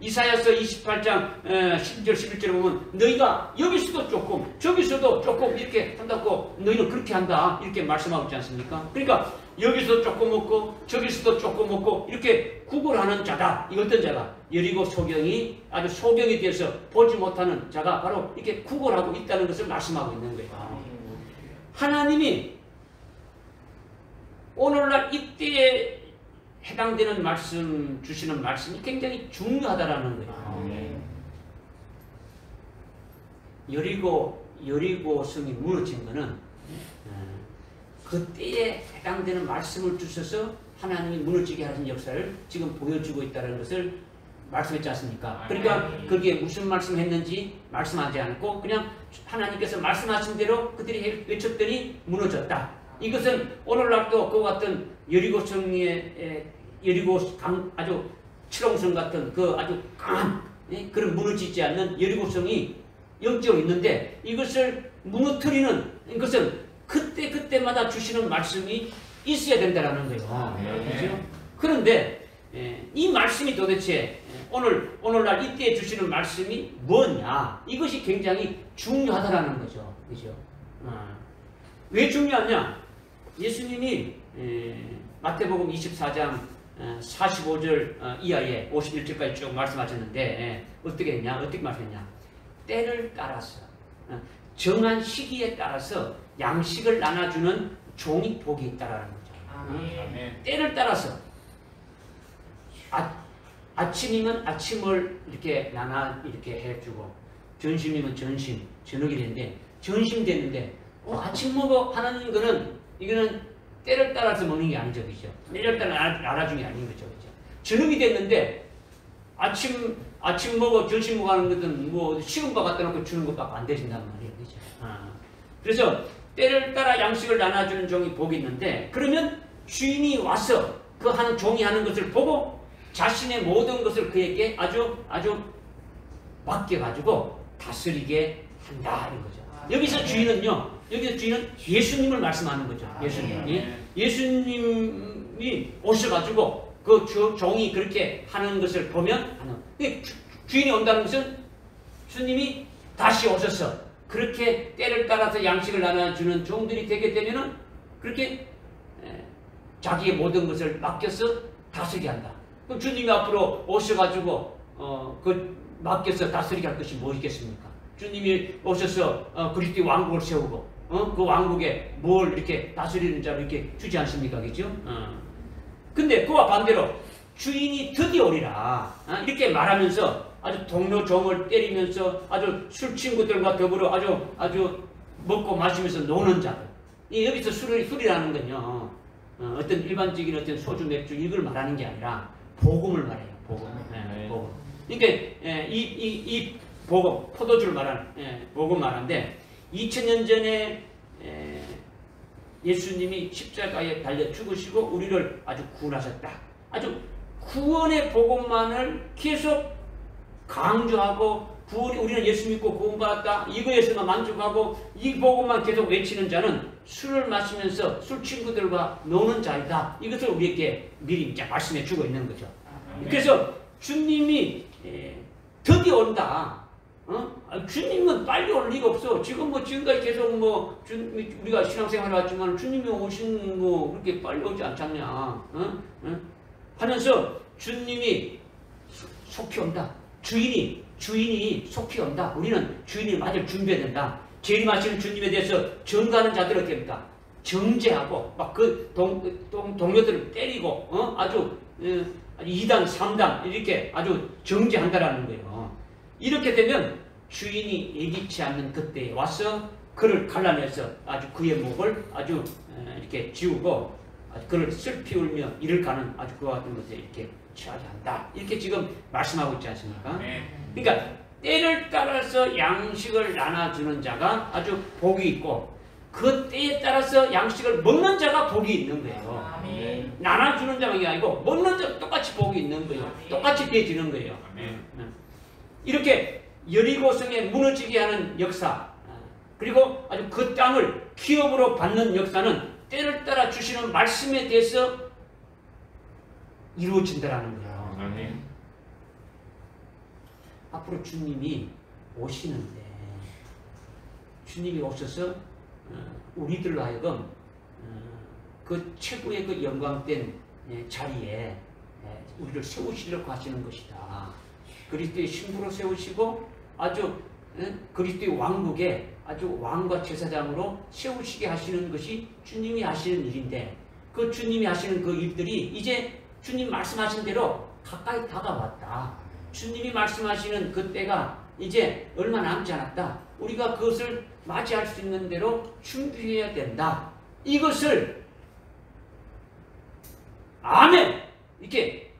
이사야서 28장 10절 11절에 보면 너희가 여기서도 조금 저기서도 조금 이렇게 한다고 너희는 그렇게 한다 이렇게 말씀하고 있지 않습니까? 그러니까 여기서 조금 먹고 저기서도 조금 먹고 이렇게 구걸하는 자다. 이 어떤 자가 여리고 소경이 아주 소경이 되어서 보지 못하는 자가 바로 이렇게 구걸하고 있다는 것을 말씀하고 있는 거예요. 하나님이 오늘날 이때에 해당되는 말씀 주시는 말씀이 굉장히 중요하다라는 거예요. 여리고 성이 무너진 것은 그때에 해당되는 말씀을 주셔서 하나님이 무너지게 하신 역사를 지금 보여주고 있다는 것을 말씀했지 않습니까? 그러니까 거기에 무슨 말씀을 했는지 말씀하지 않고 그냥 하나님께서 말씀하신 대로 그들이 외쳤더니 무너졌다. 이것은 오늘날도 그와 같은 여리고성의 아주 칠홍성 같은 그 아주 강한 그런 무너지지 않는 여리고성이 영적으로 있는데 이것을 무너뜨리는 것은 그때마다 주시는 말씀이 있어야 된다는 거예요. 그렇죠? 그런데 이 말씀이 도대체 오늘날 이때 주시는 말씀이 뭐냐? 이것이 굉장히 중요하다는 거죠. 그죠? 왜 중요하냐? 예수님이 마태복음 24장 45절 이하에 51절까지 쭉 말씀하셨는데 어떻게 했냐? 어떻게 말씀했냐? 때를 따라서 정한 시기에 따라서 양식을 나눠주는 종이 복이 있다라는 거죠. 때를 따라서 아침이면 아침을 이렇게 이렇게 해주고 점심이면 점심, 저녁이 되는데 점심 됐는데 아침 먹어 하는 거는 이거는 때를 따라서 먹는 게 아니죠, 그죠? 때를 따라 알아주는 게 아닌 거죠, 그죠? 저녁이 됐는데 아침 먹어, 점심 먹어 하는 것은 뭐 식은 바 갖다 놓고 주는 것밖에 안 되신단 말이에요, 그죠? 그래서 때를 따라 양식을 나눠주는 종이 복이 있는데 그러면 주인이 와서 그 하는 종이 하는 것을 보고 자신의 모든 것을 그에게 아주 맡겨가지고 다스리게 한다 이런 거죠. 여기서 주인은 예수님을 말씀하는 거죠. 예수님이 오셔가지고 그 종이 그렇게 하는 것을 보면 주인이 온다는 것은 주님이 다시 오셔서 그렇게 때를 따라서 양식을 나눠주는 종들이 되게 되면은 그렇게 자기의 모든 것을 맡겨서 다스리게 한다. 그럼 주님이 앞으로 오셔가지고 그 맡겨서 다스리게 할 것이 무엇이겠습니까? 주님이 오셔서 그리스도의 왕국을 세우고 그 왕국에 뭘 이렇게 다스리는 자를 이렇게 주지 않습니까? 그죠? 근데 그와 반대로 주인이 드디어 오리라 이렇게 말하면서 아주 동료 종을 때리면서 아주 술 친구들과 더불어 아주 먹고 마시면서 노는 자들. 여기서 술이라는 건요. 어떤 일반적인 어떤 소주, 맥주 이걸 말하는 게 아니라 복음을 말해요. 복음. 복음. 그러니까 이 복음, 포도주를 말하는 복음 말하는데 2000년 전에 예수님이 십자가에 달려 죽으시고 우리를 아주 구원하셨다. 아주 구원의 복음만을 계속 강조하고 우리는 예수 믿고 구원받았다. 이거에서만 만족하고 이 복음만 계속 외치는 자는 술을 마시면서 술 친구들과 노는 자이다. 이것을 우리에게 미리 이제 말씀해 주고 있는 거죠. 그래서 주님이 드디어 온다. 주님은 빨리 올 리가 없어. 지금까지 계속 우리가 신앙생활을 하지만 주님이 오신 그렇게 빨리 오지 않잖냐. 하면서 주님이 속히 온다. 주인이 속히 온다. 우리는 주인이 맞을 준비해야 된다. 재림하시는 주님에 대해서 전가하는 자들은 어떻게 합니까? 정죄하고 막 그 동료들을 때리고 아주 2단, 3단 이렇게 아주 정죄한다라는 거예요. 이렇게 되면 주인이 예기치 않는 그때에 와서 그를 갈라내서 아주 그의 목을 아주 이렇게 지우고 그를 슬피 울며 이를 가는 아주 그와 같은 것에 이렇게 취하게 한다. 이렇게 지금 말씀하고 있지 않습니까? 그러니까 때를 따라서 양식을 나눠주는 자가 아주 복이 있고 그 때에 따라서 양식을 먹는 자가 복이 있는 거예요. 나눠주는 자가 아니고 먹는 자가 똑같이 복이 있는 거예요. 똑같이 되어지는 거예요. 이렇게 여리고성에 무너지게 하는 역사 그리고 아주 그 땅을 기업으로 받는 역사는 때를 따라 주시는 말씀에 대해서 이루어진다라는 거예요. 앞으로 주님이 오시는데 주님이 오셔서 우리들로 하여금 그 최고의 그 영광된 자리에 우리를 세우시려고 하시는 것이다. 그리스도의 신부로 세우시고 아주 그리스도의 왕국에 아주 왕과 제사장으로 세우시게 하시는 것이 주님이 하시는 일인데 그 주님이 하시는 그 일들이 이제 주님 말씀하신 대로 가까이 다가왔다. 주님이 말씀하시는 그 때가 이제 얼마 남지 않았다. 우리가 그것을 맞이할 수 있는 대로 준비해야 된다. 이것을 아멘! 이렇게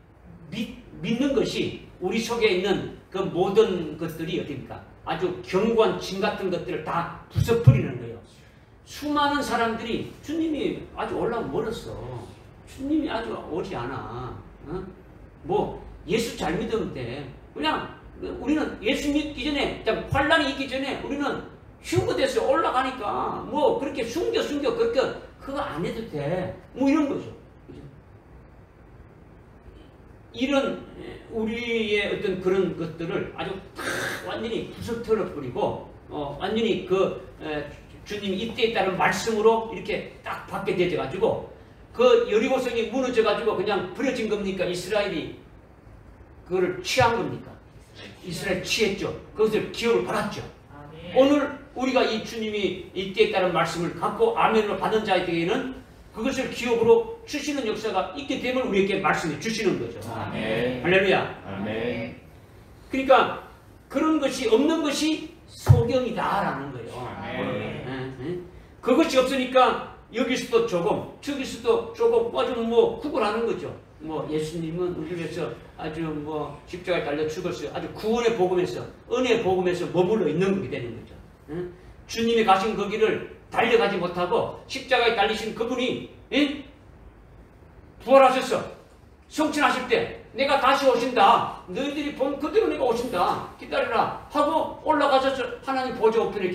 믿는 것이 우리 속에 있는 그 모든 것들이 어떻습니까? 아주 견고한 짐 같은 것들을 다 부숴버리는 거예요. 수많은 사람들이 주님이 아주 올라오면 멀었어. 주님이 아주 오지 않아. 예수 잘 믿으면 돼. 그냥 우리는 예수 믿기 전에, 환란이 있기 전에 우리는 휴거돼서 올라가니까 그렇게 숨겨 그렇게 그거 안 해도 돼. 이런 거죠. 이런 우리의 어떤 그런 것들을 아주 다 완전히 부서뜨려버리고 완전히 주님이 이때에 따른 말씀으로 이렇게 딱 받게 되어가지고 그 여리고성이 무너져가지고 그냥 버려진 겁니까? 이스라엘이 그거를 취한 겁니까? 이스라엘 취했죠. 그것을 기업을 받았죠. 오늘 우리가 이 주님이 이때에 따른 말씀을 갖고 아멘으로 받은 자에게는 그것을 기업으로 주시는 역사가 있기 때문에 우리에게 말씀해 주시는 거죠. 아멘. 할렐루야. 아멘. 그러니까 그런 것이 없는 것이 소경이다라는 거예요. 아멘. 그것이 없으니까 여기서도 조금, 저기서도 조금 아주 구걸하는 거죠. 예수님은 우리를 위해서 아주 십자가에 달려 죽었어요. 아주 구원의 복음에서, 은혜의 복음에서 머물러 있는 거게 되는 거죠. 주님이 가신 그 길을 달려가지 못하고 십자가에 달리신 그분이 부활하셨어. 성취하실 때 내가 다시 오신다. 너희들이 본 그대로 내가 오신다. 기다려라 하고 올라가셔서 하나님 보좌 우편에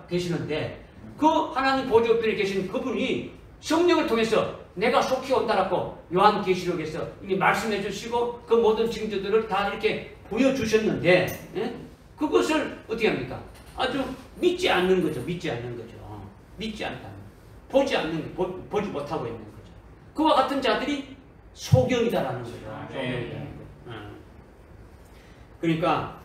계시는데 그 하나님 보좌 우편에 계신 그분이 성령을 통해서 내가 속히 온다라고 요한계시록에서 이미 말씀해 주시고 그 모든 징조들을 다 이렇게 보여주셨는데 그것을 어떻게 합니까? 아주 믿지 않는 거죠. 믿지 않는 거죠. 믿지 않다. 보지 못하고 있는 거죠. 그와 같은 자들이 소경이다라는 거죠. 소경이다라는 거죠. 그러니까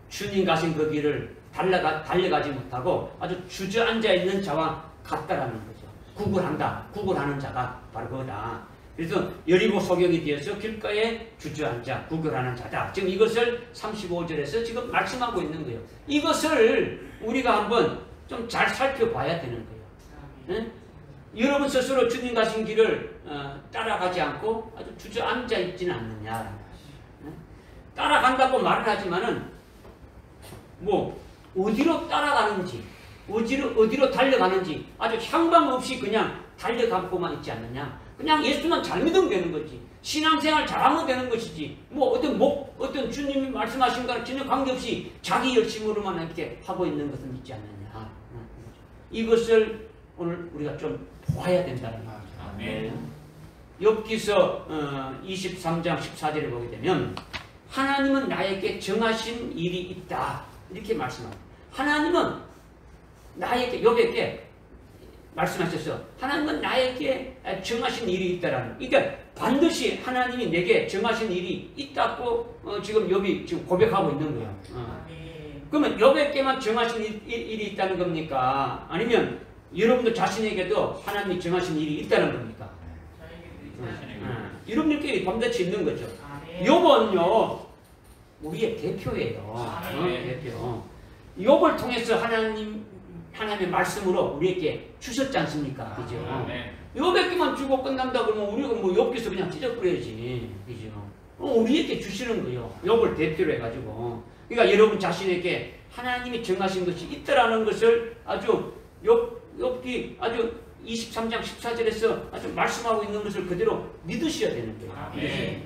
주님 가신 그 길을 달려가지 못하고 아주 주저앉아 있는 자와 같다라는 거죠. 구걸하는 자가 바로 그거다. 그래서 여리고 소경이 되어서 길가에 주저앉아 구걸하는 자다. 지금 이것을 35절에서 지금 말씀하고 있는 거예요. 이것을 우리가 한번 좀 잘 살펴봐야 되는 거예요. 네? 여러분 스스로 주님 가신 길을 따라가지 않고 아주 주저앉아 있지는 않느냐. 네? 따라간다고 말을 하지만은 뭐 어디로 따라가는지 어디로 달려가는지 아주 향방 없이 그냥 달려가고만 있지 않느냐. 그냥 예수만 잘 믿으면 되는 거지. 신앙생활 잘하면 되는 것이지. 뭐 어떤 주님이 말씀하신 거랑 전혀 관계없이 자기 열심으로만 이렇게 하고 있는 것은 있지 않느냐. 이것을 오늘 우리가 좀 보아야 된다는 거죠. 아멘. 욥기서 23장 14절을 보게 되면 하나님은 나에게 정하신 일이 있다. 이렇게 말씀합니다. 하나님은 나에게 욥에게 말씀하셨어. 하나님은 나에게 정하신 일이 있다라는. 그러니까 반드시 하나님이 내게 정하신 일이 있다고 지금 욥이 지금 고백하고 있는 거예요. 그러면 욥에게만 정하신 일이 있다는 겁니까? 아니면 여러분들 자신에게도 하나님이 정하신 일이 있다는 겁니까? 여러분들끼리 반드시 있는 거죠. 욥은요 우리의 대표예요. 대표. 욥을 통해서 하나님의 말씀으로 우리에게 주셨지 않습니까? 그죠? 욥에게만 주고 끝난다 그러면 우리가 뭐 욥기서 그냥 찢어버려야지. 그죠? 우리에게 주시는 거예요. 욥을 대표로 해가지고. 그러니까 여러분 자신에게 하나님이 정하신 것이 있다라는 것을 아주 욥기 아주 23장 14절에서 아주 말씀하고 있는 것을 그대로 믿으셔야 되는 거예요.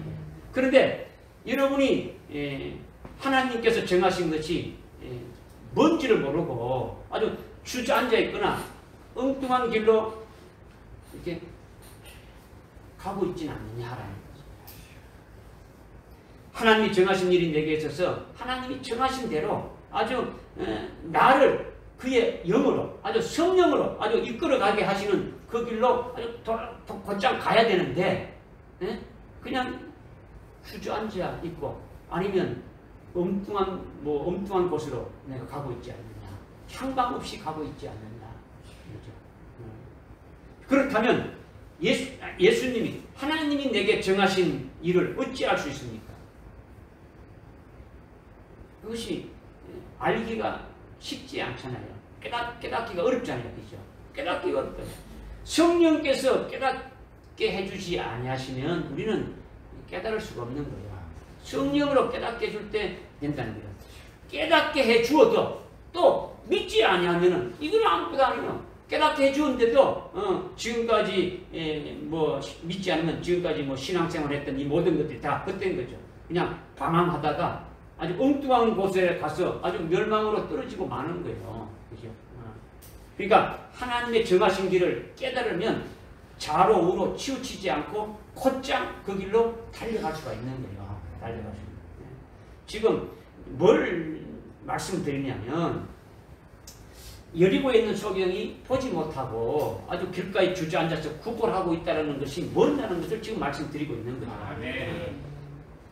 그런데 여러분이 하나님께서 정하신 것이 뭔지를 모르고 아주 주저앉아 있거나 엉뚱한 길로 이렇게 가고 있지는 않느냐라는 거죠. 하나님이 정하신 일이 내게 있어서 하나님이 정하신 대로 아주 나를 그의 영으로 아주 성령으로 아주 이끌어가게 하시는 그 길로 아주 곧장 가야 되는데 그냥 주저앉아 있고 아니면 엉뚱한 곳으로 내가 가고 있지 않느냐. 향방 없이 가고 있지 않느냐. 그렇다면 예수님이 하나님이 내게 정하신 일을 어찌 알 수 있습니까? 그것이 알기가 쉽지 않잖아요. 깨닫기가 어렵잖아요. 그죠? 깨닫기가 어렵잖아요. 성령께서 깨닫게 해주지 아니하시면 우리는 깨달을 수가 없는 거예요. 성령으로 깨닫게 해줄 때 된다는 거예요. 깨닫게 해주어도 또 믿지 아니하면은 이건 아무것도 아니에요. 깨닫게 해주었는데도 지금까지 뭐 믿지 않으면 지금까지 뭐 신앙생활 했던 이 모든 것들이 다 헛된 거죠. 그냥 방황하다가 아주 엉뚱한 곳에 가서 아주 멸망으로 떨어지고 마는 거예요. 그죠? 그러니까 하나님의 정하신 길을 깨달으면 좌로 우로 치우치지 않고 곧장 그 길로 달려갈 수가 있는 거예요. 달려갈 수 있는 거예요. 지금 뭘 말씀드리냐면 여리고에 있는 소경이 보지 못하고 아주 길가에 주저앉아서 구걸하고 있다는 것이 뭐냐는 것을 지금 말씀드리고 있는 거죠.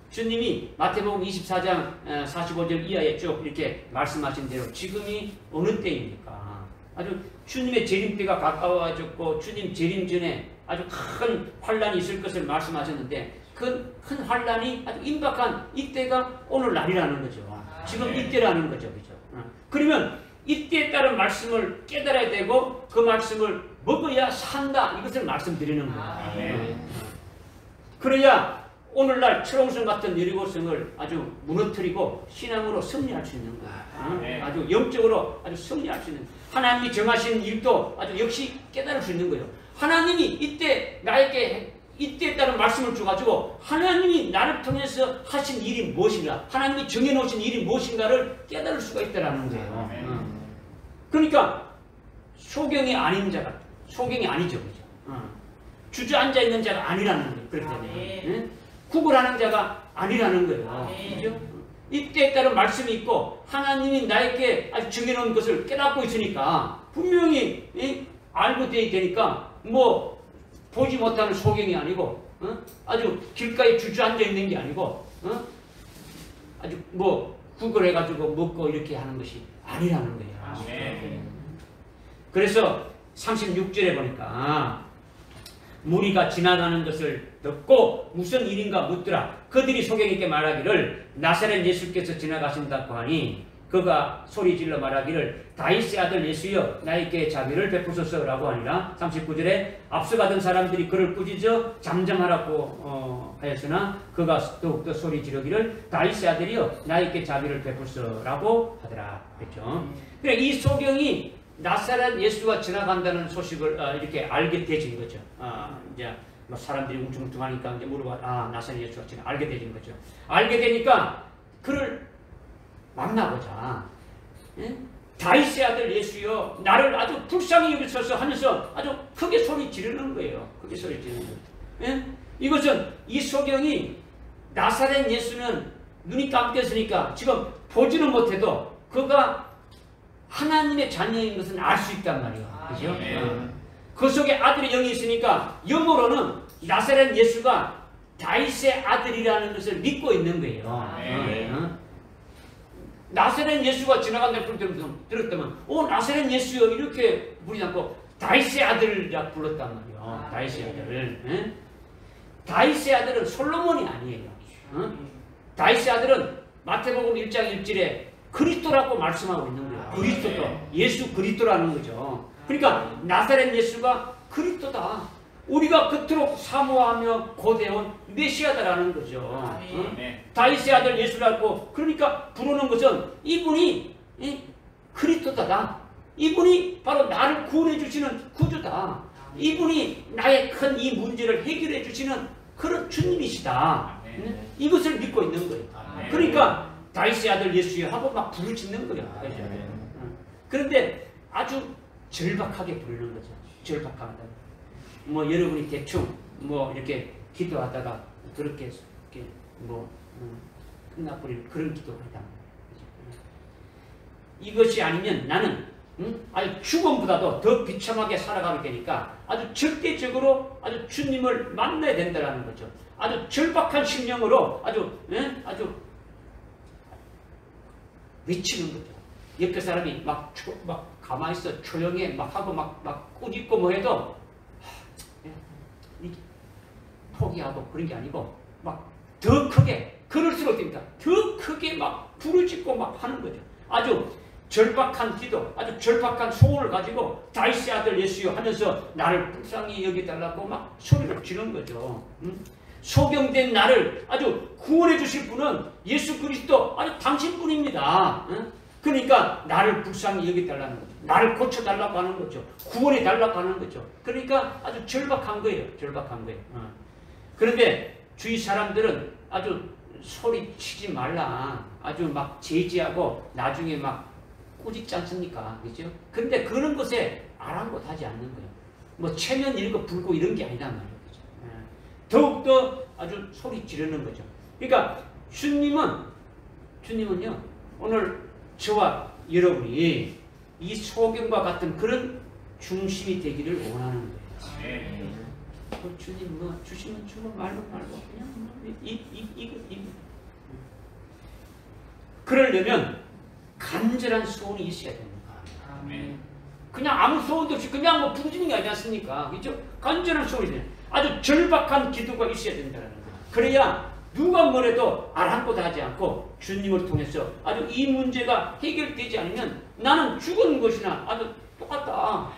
주님이 마태복음 24장 45절 이하에 쭉 이렇게 말씀하신 대로 지금이 어느 때입니까? 아주 주님의 재림 때가 가까워졌고 주님 재림 전에 아주 큰 환란이 있을 것을 말씀하셨는데 그 큰 환란이 아주 임박한 이때가 오늘날이라는 거죠. 지금 이때라는 거죠. 그죠? 그러면 이때에 따른 말씀을 깨달아야 되고 그 말씀을 먹어야 산다. 이것을 말씀드리는 거예요. 그래야 오늘날 철옹성 같은 여리고성을 아주 무너뜨리고 신앙으로 승리할 수 있는 거예요. 아주 영적으로 아주 승리할 수 있는 하나님이 정하신 일도 아주 역시 깨달을 수 있는 거예요. 하나님이 이때 나에게 이때에 따른 말씀을 줘가지고 하나님이 나를 통해서 하신 일이 무엇인가 하나님이 정해놓으신 일이 무엇인가를 깨달을 수가 있다는 거예요. 그러니까 소경이 아닌 자가 소경이 아니죠. 그죠? 주저앉아 있는 자가 아니라는 거예요. 그렇기 때문에 구걸하는 자가 아니라는 거예요. 그죠? 이때에 따른 말씀이 있고 하나님이 나에게 아주 정해놓은 것을 깨닫고 있으니까 분명히 알고 되니까 뭐 보지 못하는 소경이 아니고 아주 길가에 주저앉아 있는 게 아니고 아주 뭐 구걸해가지고 먹고 이렇게 하는 것이 아니라는 거예요. 그래서 36절에 보니까 무리가 지나가는 것을 듣고 무슨 일인가 묻더라. 그들이 소경에게 말하기를 나사렛 예수께서 지나가신다고 하니 그가 소리질러 말하기를 다윗의 아들 예수여 나에게 자비를 베푸소서라고 하니라. 39절에 앞서가던 사람들이 그를 꾸짖어 잠잠하라고 하였으나 그가 더욱더 소리지르기를 다윗의 아들이여 나에게 자비를 베푸소서라고 하더라. 그렇죠? 그래 이 소경이 나사렛 예수가 지나간다는 소식을 이렇게 알게 되진 거죠. 이제 뭐 사람들이 웅퉁웅퉁하니까 이제 물어봐. 나사렛 예수가 알게 되진 거죠. 알게 되니까 그를 만나보자. 예? 다윗의 아들 예수여 나를 아주 불쌍히 여기소서 하면서 아주 크게 소리 지르는 거예요. 크게 소리 지르는 거예요. 예? 이것은 이 소경이 나사렛 예수는 눈이 감겼으니까 지금 보지는 못해도 그가 하나님의 자녀인 것은 알 수 있단 말이에요. 그죠? 그 속에 아들의 영이 있으니까 영어로는 나사렛 예수가 다윗의 아들이라는 것을 믿고 있는 거예요. 나사렛 예수가 지나간다는 소리를 들었다면 나사렛 예수여 이렇게 부르지 않고 다윗의 아들이라 불렀단 말이에요. 다윗의 아들을. 예? 다윗의 아들은 솔로몬이 아니에요. 다윗의 아들은 마태복음 1장 1절에 그리스도라고 말씀하고 있는 거예요. 그리스도도 예수 그리스도라는 거죠. 그러니까 나사렛 예수가 그리스도다. 우리가 그토록 사모하며 고대해온 메시아다라는 거죠. 다윗의 아들 예수라고 그러니까 부르는 것은 이분이 그리스도다. 이분이 바로 나를 구원해 주시는 구주다. 이분이 나의 큰 이 문제를 해결해 주시는 그런 주님이시다. 이것을 믿고 있는 거예요. 그러니까 다윗의 아들 예수여 하고 막 부르짖는 거예요. 그런데 아주 절박하게 부르는 거죠. 절박하다. 뭐 여러분이 대충 뭐 이렇게 기도하다가 그렇게 뭐 끝나버리는 그런 기도가 있다. 이것이 아니면 나는 아주 죽음보다도 더 비참하게 살아가게 되니까 아주 절대적으로 아주 주님을 만나야 된다는 거죠. 아주 절박한 심령으로 아주 외치는 거죠. 옆에 사람이 막 가만히 있어 조용해 막 하고 막 꾸짖고 뭐 해도 포기하고 그런 게 아니고 막 더 크게 그럴수록 됩니다. 더 크게 막 부르짖고 막 하는 거죠. 아주 절박한 기도, 아주 절박한 소원을 가지고 다윗의 아들 예수여 하면서 나를 불쌍히 여기달라고 막 소리를 지르는 거죠. 소경된 나를 아주 구원해 주실 분은 예수 그리스도 아주 당신뿐입니다. 그러니까 나를 불쌍히 여기달라는 거죠. 나를 고쳐달라고 하는 거죠. 구원해 달라고 하는 거죠. 그러니까 아주 절박한 거예요. 절박한 거예요. 그런데 주위 사람들은 아주 소리치지 말라. 아주 막 제지하고 나중에 막 꾸짖지 않습니까? 그죠? 근데 그런 것에 아랑곳하지 않는 거예요. 뭐 체면 이런 거 불고 이런 게 아니란 말이에요. 그죠? 더욱더 아주 소리 지르는 거죠. 그러니까 주님은요 오늘 저와 여러분이 이 소경과 같은 그런 중심이 되기를 원하는 거예요. 주님 뭐 주시면 주고 말고 그냥 이거 그러려면 간절한 소원이 있어야 됩니다. 그냥 아무 소원도 없이 그냥 뭐 부르짖는 게 아니지 않습니까? 그렇죠? 간절한 소원이 있어야 됩니다. 아주 절박한 기도가 있어야 된다는 거예요. 그래야 누가 뭐래도 아랑곳하지 않고 주님을 통해서 아주 이 문제가 해결되지 않으면 나는 죽은 것이나 아주 똑같다.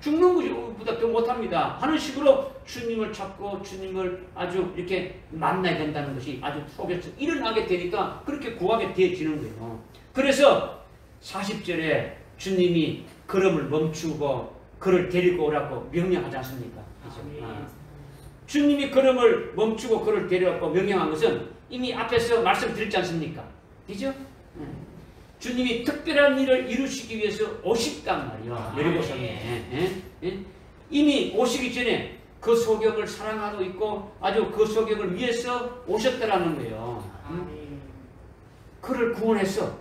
죽는 것보다 더 못합니다. 하는 식으로 주님을 찾고 주님을 아주 이렇게 만나야 된다는 것이 아주 속에서 일어나게 되니까 그렇게 구하게 되어지는 거예요. 그래서 40절에 주님이 걸음을 멈추고 그를 데리고 오라고 명령하지 않습니까? 주님이 걸음을 멈추고 그를 데려왔고 명령한 것은 이미 앞에서 말씀드렸지 않습니까? 그죠? 주님이 특별한 일을 이루시기 위해서 오셨단 말이에요. 여리고성에. 이미 오시기 전에 그 소경을 사랑하고 있고 아주 그 소경을 위해서 오셨다라는 거예요. 그를 구원해서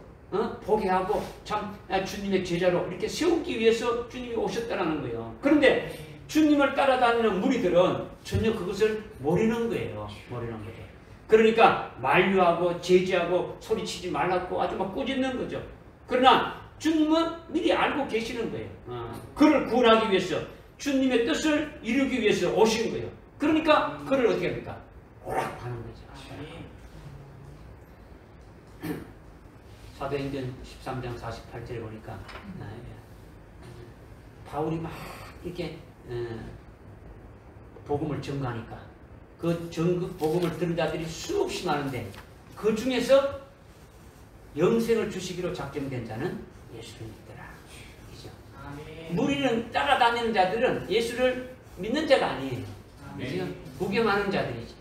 보게 하고 참 주님의 제자로 이렇게 세우기 위해서 주님이 오셨다라는 거예요. 그런데 주님을 따라다니는 무리들은 전혀 그것을 모르는 거예요. 모르는 거죠. 그러니까 만류하고 제지하고 소리치지 말라고 아주 막 꾸짖는 거죠. 그러나 주님은 미리 알고 계시는 거예요. 그를 구원하기 위해서 주님의 뜻을 이루기 위해서 오신 거예요. 그러니까 그를 어떻게 합니까? 오라고 하는 거죠. 사도행전 13장 48절에 보니까 바울이 막 이렇게 복음을 전가하니까 그 복음을 들은 자들이 수없이 많은데 그 중에서 영생을 주시기로 작정된 자는 예수를 믿더라. 그죠? 무리는 따라다니는 자들은 예수를 믿는 자가 아니에요. 그죠? 구경하는 자들이지.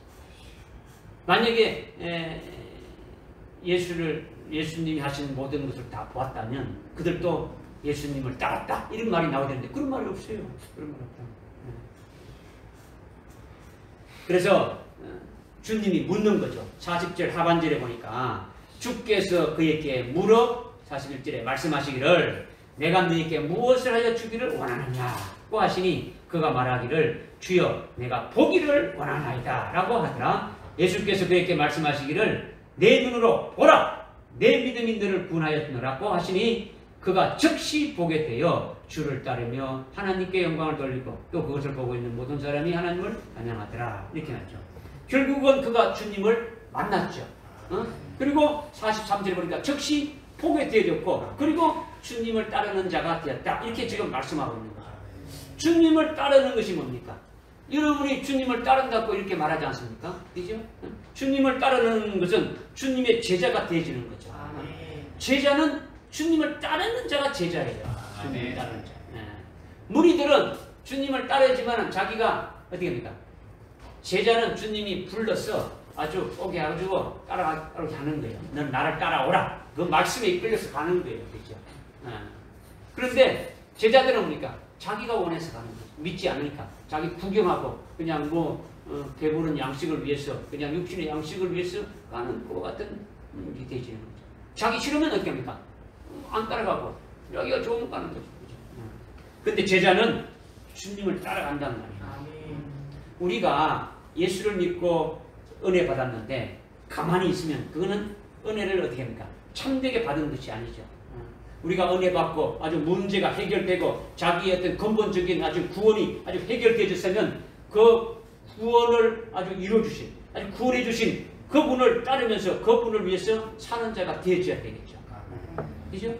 만약에 예수님이 하시는 모든 것을 다 보았다면 그들도 예수님을 따랐다 이런 말이 나와야 되는데 그런 말이 없어요. 그런 말 없다. 그래서 주님이 묻는 거죠. 40절 하반절에 보니까 주께서 그에게 물어 41절에 말씀하시기를 내가 너에게 무엇을 하여 주기를 원하느냐고 하시니 그가 말하기를 주여 내가 보기를 원하나이다 라고 하더라. 예수께서 그에게 말씀하시기를 내 눈으로 보라 내 믿음이 너를 구원하였노라고 하시니 그가 즉시 보게 되어 주를 따르며 하나님께 영광을 돌리고 또 그것을 보고 있는 모든 사람이 하나님을 찬양하더라. 이렇게 하죠. 결국은 그가 주님을 만났죠. 그리고 43절에 보니까 즉시 보게 되어졌고 그리고 주님을 따르는 자가 되었다. 이렇게 지금 말씀하고 있는 거죠. 주님을 따르는 것이 뭡니까? 여러분이 주님을 따른다고 이렇게 말하지 않습니까? 그죠? 주님을 따르는 것은 주님의 제자가 되어지는 거죠. 제자는 주님을 따르는 자가 제자예요. 주님을 따르는 자. 무리들은 주님을 따르지만 자기가 어떻게 합니까? 제자는 주님이 불러서 아주 오게 해가지고 따라가게 하는 거예요. 넌 나를 따라오라. 그 말씀에 이끌려서 가는 거예요. 그죠? 그런데 제자들은 뭡니까? 자기가 원해서 가는 거죠. 믿지 않으니까. 자기 구경하고 그냥 배부른 양식을 위해서 그냥 육신의 양식을 위해서 가는 것 같은 일이 되지는 거죠. 자기 싫으면 어떻게 합니까? 안 따라가고 여기가 좋으면 가는 거죠. 근데 제자는 주님을 따라간단 말이에요. 우리가 예수를 믿고 은혜 받았는데 가만히 있으면 그거는 은혜를 어떻게 합니까? 참되게 받은 것이 아니죠. 우리가 은혜 받고 아주 문제가 해결되고 자기의 어떤 근본적인 아주 구원이 아주 해결되어졌으면 그 구원을 아주 이루어주신 아주 구원해주신 그분을 따르면서 그분을 위해서 사는 자가 되어져야 되겠죠. 그죠?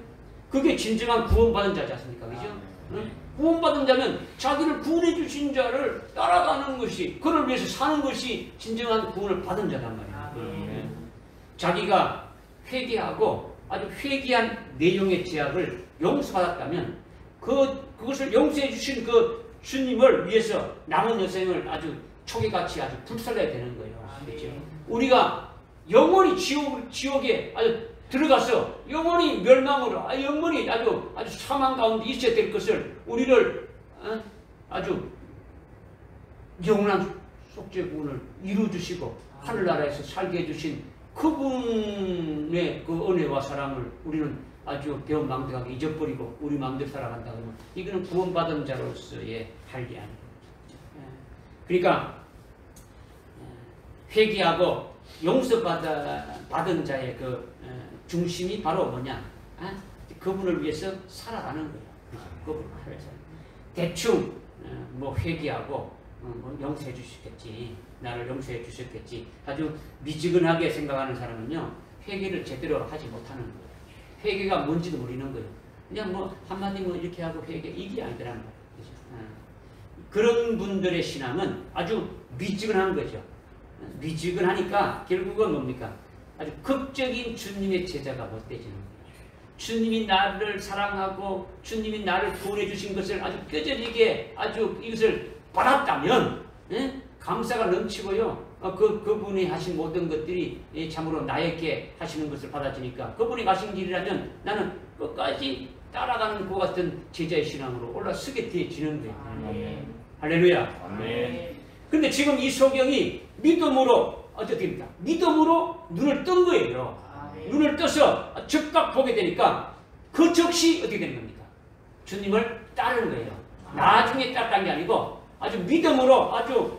그게 진정한 구원받은 자지 않습니까? 그죠? 구원받은 자는 자기를 구원해주신 자를 따라가는 것이 그를 위해서 사는 것이 진정한 구원을 받은 자단 말이에요. 자기가 회개하고 아주 회개한 내용의 죄악을 용서받았다면 그것을 용서해 주신 그 주님을 위해서 남은 여생을 아주 초기같이 아주 불살라야 되는 거예요. 그렇죠? 우리가 영원히 지옥에 아주 들어가서 영원히 멸망으로 영원히 아주 사망 가운데 있어야 될 것을 우리를 아주 영원한 속죄구원을 이루어주시고 하늘나라에서 살게 해주신 그분의 그 은혜와 사랑을 우리는 아주 배은망덕하게 잊어버리고 우리 마음대로 살아간다 그러면 이거는 구원받은 자로서의 할 일이 아니에요. 그러니까 회개하고 용서받은 자의 그 중심이 바로 뭐냐? 그분을 위해서 살아가는 거예요. 그분을 위해서 대충 회개하고 용서해 주시겠지. 나를 용서해 주셨겠지. 아주 미지근하게 생각하는 사람은요. 회개를 제대로 하지 못하는 거예요. 회개가 뭔지도 모르는 거예요. 그냥 한마디 이렇게 하고 회개 이게 아니더란 말이에요. 그죠? 그런 분들의 신앙은 아주 미지근한 거죠. 미지근하니까 결국은 뭡니까? 아주 극적인 주님의 제자가 못 되지는 거예요. 주님이 나를 사랑하고 주님이 나를 구원해 주신 것을 아주 뼈저리게 아주 이것을 받았다면 감사가 넘치고요. 그분이 하신 모든 것들이 참으로 나에게 하시는 것을 받아주니까 그분이 가신 길이라면 나는 끝까지 따라가는 그 같은 제자의 신앙으로 올라서게 되어지는 거예요. 할렐루야. 근데 지금 이 소경이 믿음으로 어떻게 됩니까? 믿음으로 눈을 뜬 거예요. 눈을 떠서 즉각 보게 되니까 그 즉시 어떻게 되는 겁니까? 주님을 따르는 거예요. 나중에 따랐다는 게 아니고 아주 믿음으로 아주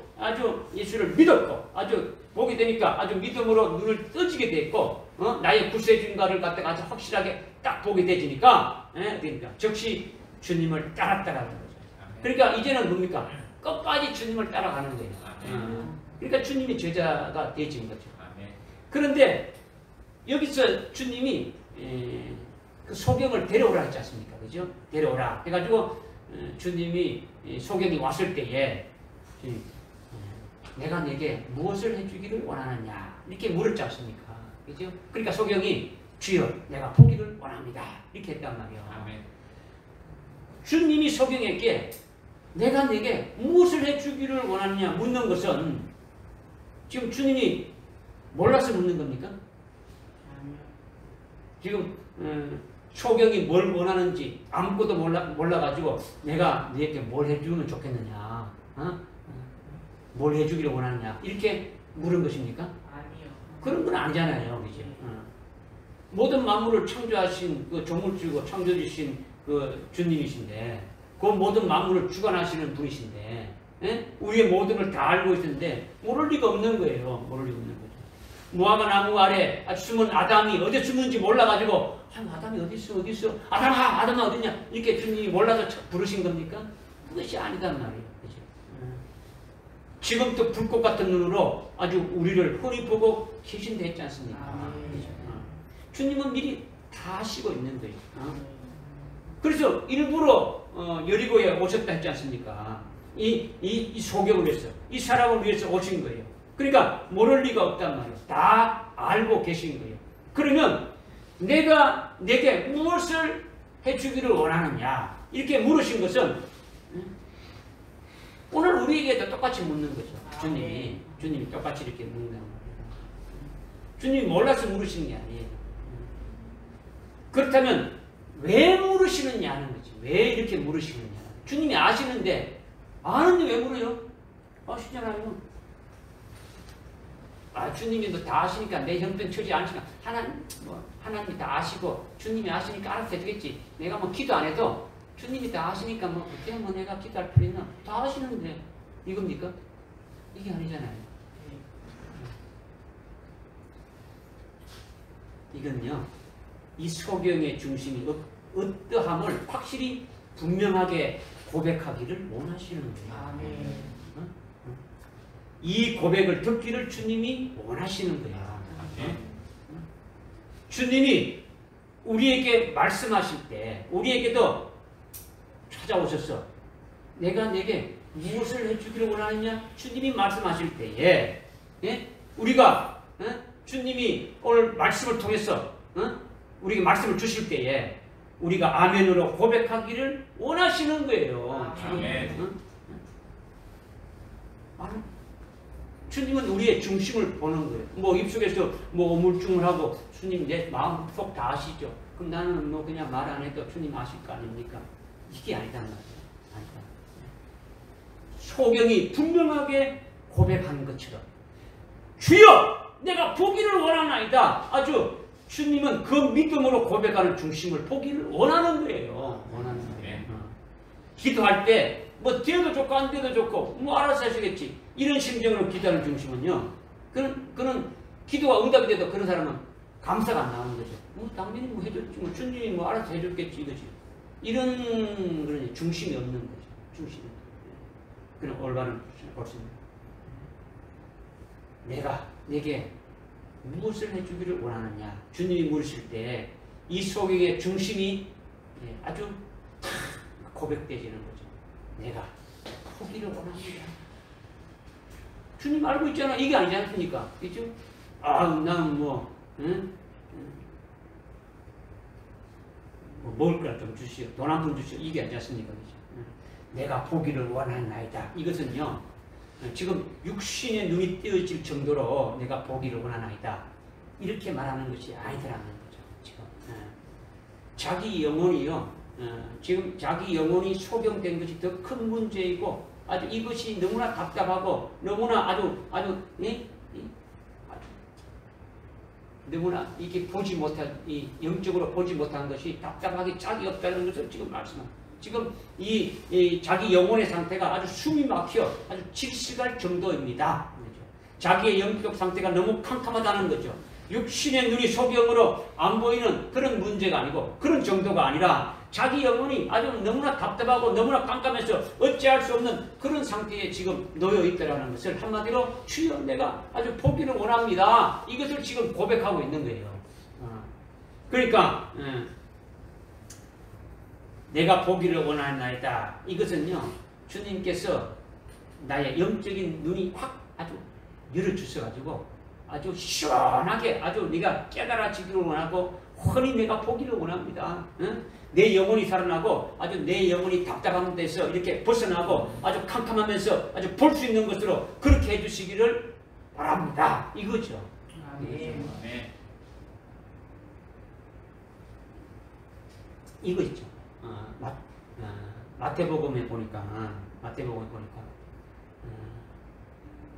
예수를 믿었고 아주 보게 되니까 아주 믿음으로 눈을 떠지게 됐고 나의 구세주인가를 갖다가 아주 확실하게 딱 보게 되니까 그러니까 즉시 주님을 따랐다라는 거죠. 그러니까 이제는 뭡니까? 끝까지 주님을 따라가는 거예요. 그러니까 주님이 제자가 되어진 거죠. 그런데 여기서 주님이 그 소경을 데려오라 했지 않습니까? 그죠? 데려오라 해가지고 주님이 소경이 왔을 때에 내가 내게 무엇을 해주기를 원하느냐 이렇게 물었지 않습니까? 그죠? 그러니까 소경이 주여 내가 보기를 원합니다 이렇게 했단 말이에요. 주님이 소경에게 내가 내게 무엇을 해주기를 원하느냐 묻는 것은 지금 주님이 몰라서 묻는 겁니까? 지금 소경이 뭘 원하는지 아무것도 몰라가지고 내가 너에게 뭘 해주면 좋겠느냐, 뭘 해주기를 원하느냐 이렇게 물은 것입니까? 아니요. 그런 건 아니잖아요, 그죠? 모든 만물을 창조하신 그 조물주고 창조주신 그 주님이신데, 그 모든 만물을 주관하시는 분이신데, 우리의 모든 걸 다 알고 있는데 모를 리가 없는 거예요. 모를 리가 없는 거죠. 무화과 나무 아래 숨은 아담이 어디 숨는지 몰라가지고 아담이 어디 있어? 아담아 어디냐? 이렇게 주님이 몰라서 부르신 겁니까? 그것이 아니단 말이에요. 그죠? 지금 또 불꽃 같은 눈으로 아주 우리를 흔히 보고 계신데 했지 않습니까? 그죠? 주님은 미리 다 아시고 있는 거예요. 그래서 일부러 여리고에 오셨다 했지 않습니까? 이 소경을 위해서, 이 사람을 위해서 오신 거예요. 그러니까 모를 리가 없단 말이에요. 다 알고 계신 거예요. 그러면 내가 내게 무엇을 해주기를 원하느냐 이렇게 물으신 것은 오늘 우리에게도 똑같이 묻는 거죠. 주님이 똑같이 이렇게 묻는 거예요. 주님이 몰라서 물으시는 게 아니에요. 그렇다면 왜 물으시느냐 하는 거지. 왜 이렇게 물으시느냐. 주님이 아시는데 아는데 왜 물어요? 아시잖아요. 주님이 뭐 다 아시니까 내 형편 처지 아시니까 하나님이 다 아시고 주님이 아시니까 알아서 해주겠지. 내가 뭐 기도 안 해도 주님이 다 아시니까 그때 내가 기도할 필요 있나? 다 아시는데 이겁니까? 이게 아니잖아요. 이건요, 이 소경의 중심이 어떠함을 확실히 분명하게 고백하기를 원하시는 거예요. 이 고백을 듣기를 주님이 원하시는 거예요. 주님이 우리에게 말씀하실 때 우리에게도 찾아오셔서 내가 내게 무엇을 해주기를 원하느냐 주님이 말씀하실 때에 우리가 주님이 오늘 말씀을 통해서 우리에게 말씀을 주실 때에 우리가 아멘으로 고백하기를 원하시는 거예요. 주님은 우리의 중심을 보는 거예요. 뭐 입속에서 뭐 우물쭈물 하고 주님 내 마음 속 다 아시죠. 그럼 나는 뭐 그냥 말 안 해도 주님 아실 거 아닙니까? 이게 아니단 말이에요. 아니다. 소경이 분명하게 고백하는 것처럼 주여 내가 보기를 원하나이다. 아주 주님은 그 믿음으로 고백하는 중심을 보기를 원하는 거예요. 원하는 거예요. 기도할 때 뭐 되어도 좋고 안 되어도 좋고 뭐 알아서 하시겠지. 이런 심정으로 기도하는 중심은요. 그는 기도가 응답이 돼도 그런 사람은 감사가 안 나오는 거죠. 당연히 뭐 해줬지. 뭐 주님이 뭐 알아서 해줬겠지 이거지. 이런 그런 중심이 없는 거죠. 중심이. 그런 올바른 옳습니다. 내가 내게 무엇을 해주기를 원하느냐. 주님이 물으실 때 이 소경의 중심이 아주 고백되지는 거죠. 내가 포기를 원합니다. 주님 알고 있잖아. 이게 아니지 않습니까? 그죠? 나는 뭐 먹을 걸 좀 주시오. 돈 한 푼 주시오. 이게 아니지 않습니까? 그죠? 내가 보기를 원하나이다. 이것은요, 지금 육신의 눈이 띄어질 정도로 내가 보기를 원하나이다. 이렇게 말하는 것이 아니더라는 거죠. 지금. 자기 영혼이요, 지금 자기 영혼이 소경된 것이 더 큰 문제이고, 아주 이것이 너무나 답답하고, 너무나 너무나 이게 보지 못한, 영적으로 보지 못한 것이 답답하게 짝이 없다는 것을 지금 말씀합니다. 지금 이 자기 영혼의 상태가 아주 숨이 막혀 아주 질식할 정도입니다. 자기의 영적 상태가 너무 캄캄하다는 거죠. 육신의 눈이 소경으로 안 보이는 그런 문제가 아니고 그런 정도가 아니라 자기 영혼이 아주 너무나 답답하고 너무나 깜깜해서 어찌할 수 없는 그런 상태에 지금 놓여 있다라는 것을 한마디로 주여 내가 아주 포기를 원합니다. 이것을 지금 고백하고 있는 거예요. 그러니까 내가 포기를 원하나이다. 이것은요 주님께서 나의 영적인 눈이 확 아주 열어주셔가지고 아주 시원하게 아주 네가 깨달아지기를 원하고 훤히 내가 포기를 원합니다. 내 영혼이 살아나고 아주 내 영혼이 답답한 데서 이렇게 벗어나고 아주 캄캄하면서 아주 볼 수 있는 것으로 그렇게 해주시기를 바랍니다. 이거죠. 이거 있죠. 마태복음에 보니까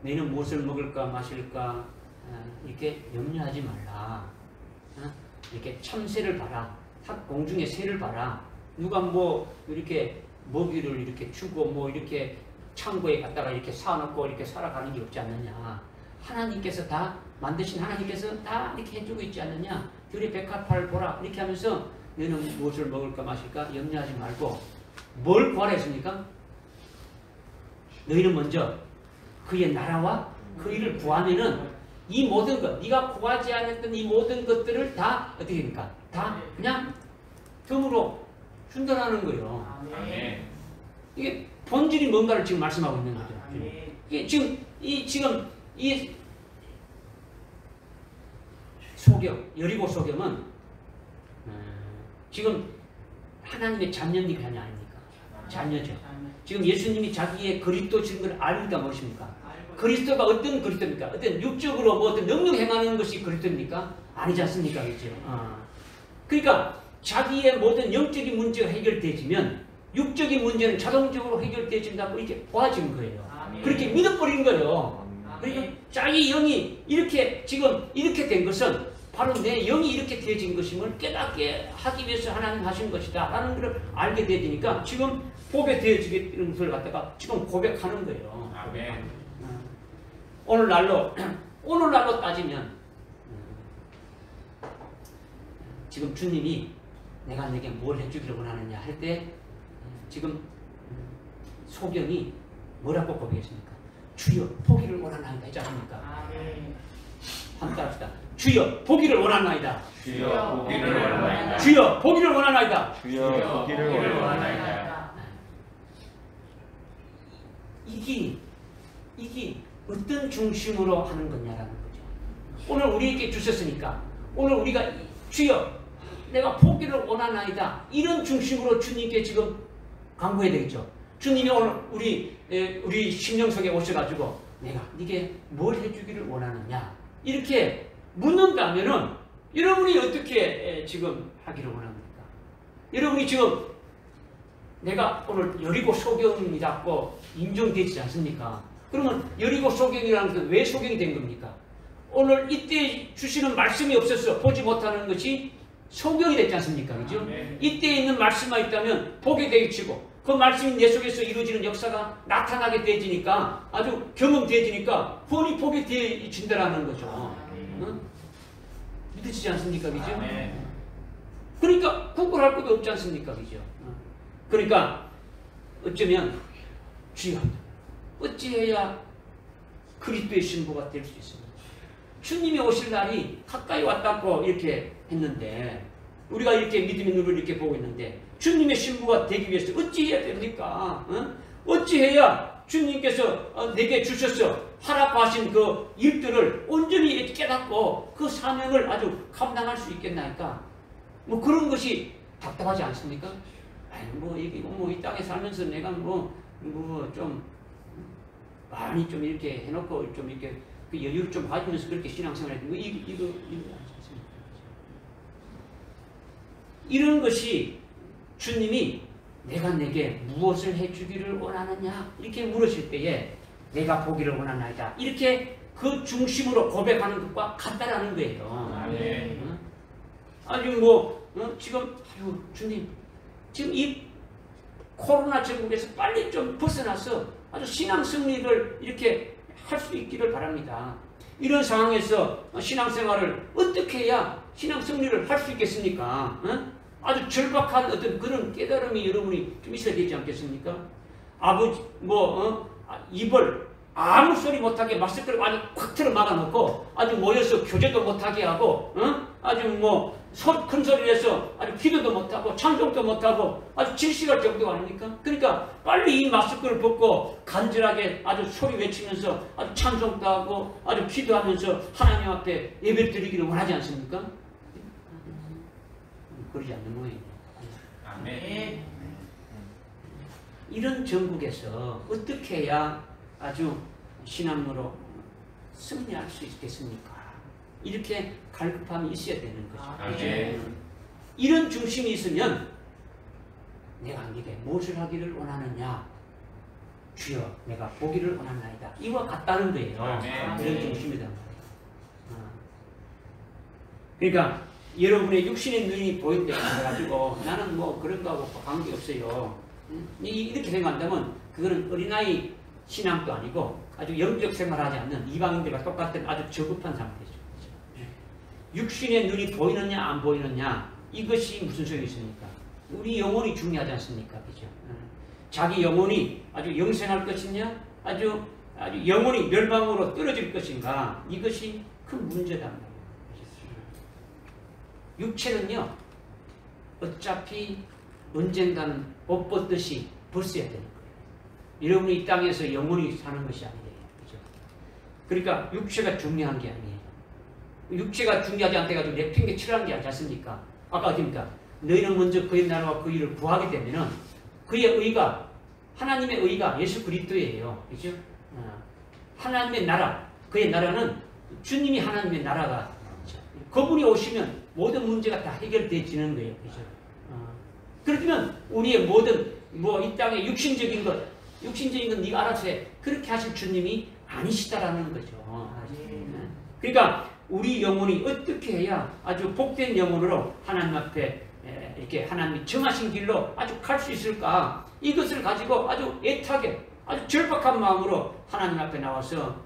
너희는 무엇을 먹을까 마실까 이렇게 염려하지 말라. 이렇게 참새를 봐라. 공중의 새를 봐라. 누가 뭐 이렇게 먹이를 이렇게 주고 뭐 이렇게 창고에 갔다가 이렇게 사놓고 이렇게 살아가는 게 없지 않느냐. 하나님께서 다 만드신 하나님께서 다 이렇게 해주고 있지 않느냐. 들의 백합화를 보라. 이렇게 하면서 너희는 무엇을 먹을까 마실까 염려하지 말고 뭘 구하라 했습니까? 너희는 먼저 그의 나라와 그 일을 구하면은 이 모든 것, 네가 구하지 않았던 이 모든 것들을 다 어떻게 됩니까? 다 그냥 덤으로 준다라는 거예요. 이게 본질이 뭔가를 지금 말씀하고 있는 거죠. 이게 지금 이 소경, 여리고 소경은 지금 하나님의 자녀입니까? 아닙니까? 자녀죠. 지금 예수님이 자기의 그리스도 증거를 알니까 무엇입니까? 그리스도가 어떤 그리스도입니까? 어떤 육적으로 뭐 어떤 능력 행하는 것이 그리스도입니까? 아니지 않습니까? 그렇죠? 그러니까 자기의 모든 영적인 문제가 해결되지면 육적인 문제는 자동적으로 해결되진다고 이렇게 보아진 거예요. 그렇게 믿어버린 거예요. 그러니까 자기 영이 이렇게 지금 이렇게 된 것은 바로 내 영이 이렇게 되어진 것임을 깨닫게 하기 위해서 하나님 하신 것이다 라는 것을 알게 되니까 지금 복에 되어지는 것을 갖다가 지금 고백하는 거예요. 아멘. 오늘날로 따지면 지금 주님이 내가 내게 뭘 해주기를 원하느냐 할 때 지금 소경이 뭐라고 고백했습니까? 주여 포기를 원하나이다 했지 않습니까? 한번 따릅시다. 주여 보기를 원하나이다. 주여 보기를 원하나이다. 주여 보기를 원하나이다. 주여 보기를 원하나이다. 이게 어떤 중심으로 하는 거냐라는 거죠. 오늘 우리에게 주셨으니까 오늘 우리가 주여 내가 보기를 원하나이다 이런 중심으로 주님께 지금 간구해야 되겠죠. 주님이 오늘 우리 심령 속에 오셔가지고 내가 네게 뭘 해주기를 원하느냐 이렇게 묻는다 하면은 여러분이 어떻게 지금 하기를 원합니까? 여러분이 지금 내가 오늘 여리고 소경이라고 인정되지 않습니까? 그러면 여리고 소경이라는 것은 왜 소경이 된 겁니까? 오늘 이때 주시는 말씀이 없어서 보지 못하는 것이 소경이 됐지 않습니까? 그죠? 이때 있는 말씀만 있다면 보게 되어지고 그 말씀이 내 속에서 이루어지는 역사가 나타나게 되어지니까 아주 경험되어지니까 뻔히 보게 되어진다라는 거죠. 응? 믿으시지 않습니까? 그죠? 그러니까 구걸할 것도 없지 않습니까? 그죠? 그러니까 어쩌면 주여 어찌해야 그리스도의 신부가 될 수 있습니까? 주님이 오실 날이 가까이 왔다고 이렇게 했는데 우리가 이렇게 믿음의 눈을 이렇게 보고 있는데 주님의 신부가 되기 위해서 어찌해야 됩니까? 어찌해야 주님께서 내게 주셔서 하라고 그 일들을 온전히 깨닫고 그 사명을 아주 감당할 수 있겠나이까? 뭐 그런 것이 답답하지 않습니까? 아니 이 땅에 살면서 내가 좀 많이 좀 이렇게 해놓고 좀 이렇게 그 여유를 좀 가지면서 그렇게 신앙생활 했던 거 이거 아니지 않습니까? 이런 것이 주님이 내가 내게 무엇을 해주기를 원하느냐 이렇게 물으실 때에 내가 보기를 원하나이다 이렇게 그 중심으로 고백하는 것과 같다라는 거예요. 지금 주님 지금 이 코로나 전국에서 빨리 좀 벗어나서 아주 신앙 승리를 이렇게 할 수 있기를 바랍니다. 이런 상황에서 신앙생활을 어떻게 해야 신앙 승리를 할 수 있겠습니까? 아주 절박한 어떤 그런 깨달음이 여러분이 좀 있어야 되지 않겠습니까? 아버지 입을 아무 소리 못하게 마스크를 아주 콱 틀어 막아놓고 아주 모여서 교제도 못하게 하고 아주 뭐 큰 소리를 해서 아주 기도도 못하고 찬송도 못하고 아주 질식할 정도가 아닙니까? 그러니까 빨리 이 마스크를 벗고 간절하게 아주 소리 외치면서 아주 찬송도 하고 아주 기도하면서 하나님 앞에 예배 드리기를 원하지 않습니까? 그러지 않는 모양이에요. 아멘. 이런 전국에서 어떻게 해야 아주 신앙으로 승리할 수 있겠습니까? 이렇게 갈급함이 있어야 되는 거죠. 아멘. 이런 중심이 있으면 내가 네게 무엇을 하기를 원하느냐? 주여 내가 보기를 원하나이다. 이와 같다는 거예요. 아멘. 이런 중심이다. 그러니까 여러분의 육신의 눈이 보인다 해가지고 나는 뭐 그런 거하고 관계없어요. 이렇게 생각한다면 그거는 어린아이 신앙도 아니고 아주 영적 생활하지 않는 이방인들과 똑같은 아주 저급한 상태죠. 육신의 눈이 보이느냐 안 보이느냐 이것이 무슨 소용이 있습니까? 우리 영혼이 중요하지 않습니까? 그죠? 자기 영혼이 아주 영생할 것이냐 아주 영혼이 멸망으로 떨어질 것인가 이것이 큰 문제다. 육체는요 어차피 언젠가는 옷 벗듯이 벗어야 되는 거예요. 여러분이 이 땅에서 영원히 사는 것이 아니에요. 그죠? 그러니까 육체가 중요한 게 아니에요. 육체가 중요하지 않다 해가지고 내 핑계 치라는 게 아니지 않습니까? 아까 어딥니까? 너희는 먼저 그의 나라와 그 일을 구하게 되면은 그의 의가 하나님의 의가 예수 그리스도예요. 그죠? 하나님의 나라, 그의 나라는 주님이 하나님의 나라가 그분이 오시면 모든 문제가 다 해결되지는 거예요. 그죠? 그렇다면 우리의 모든 이 땅의 육신적인 것 네가 알아서 해. 그렇게 하실 주님이 아니시다라는 거죠. 그러니까 우리 영혼이 어떻게 해야 아주 복된 영혼으로 하나님 앞에 이렇게 하나님이 정하신 길로 아주 갈 수 있을까? 이것을 가지고 아주 애타게 아주 절박한 마음으로 하나님 앞에 나와서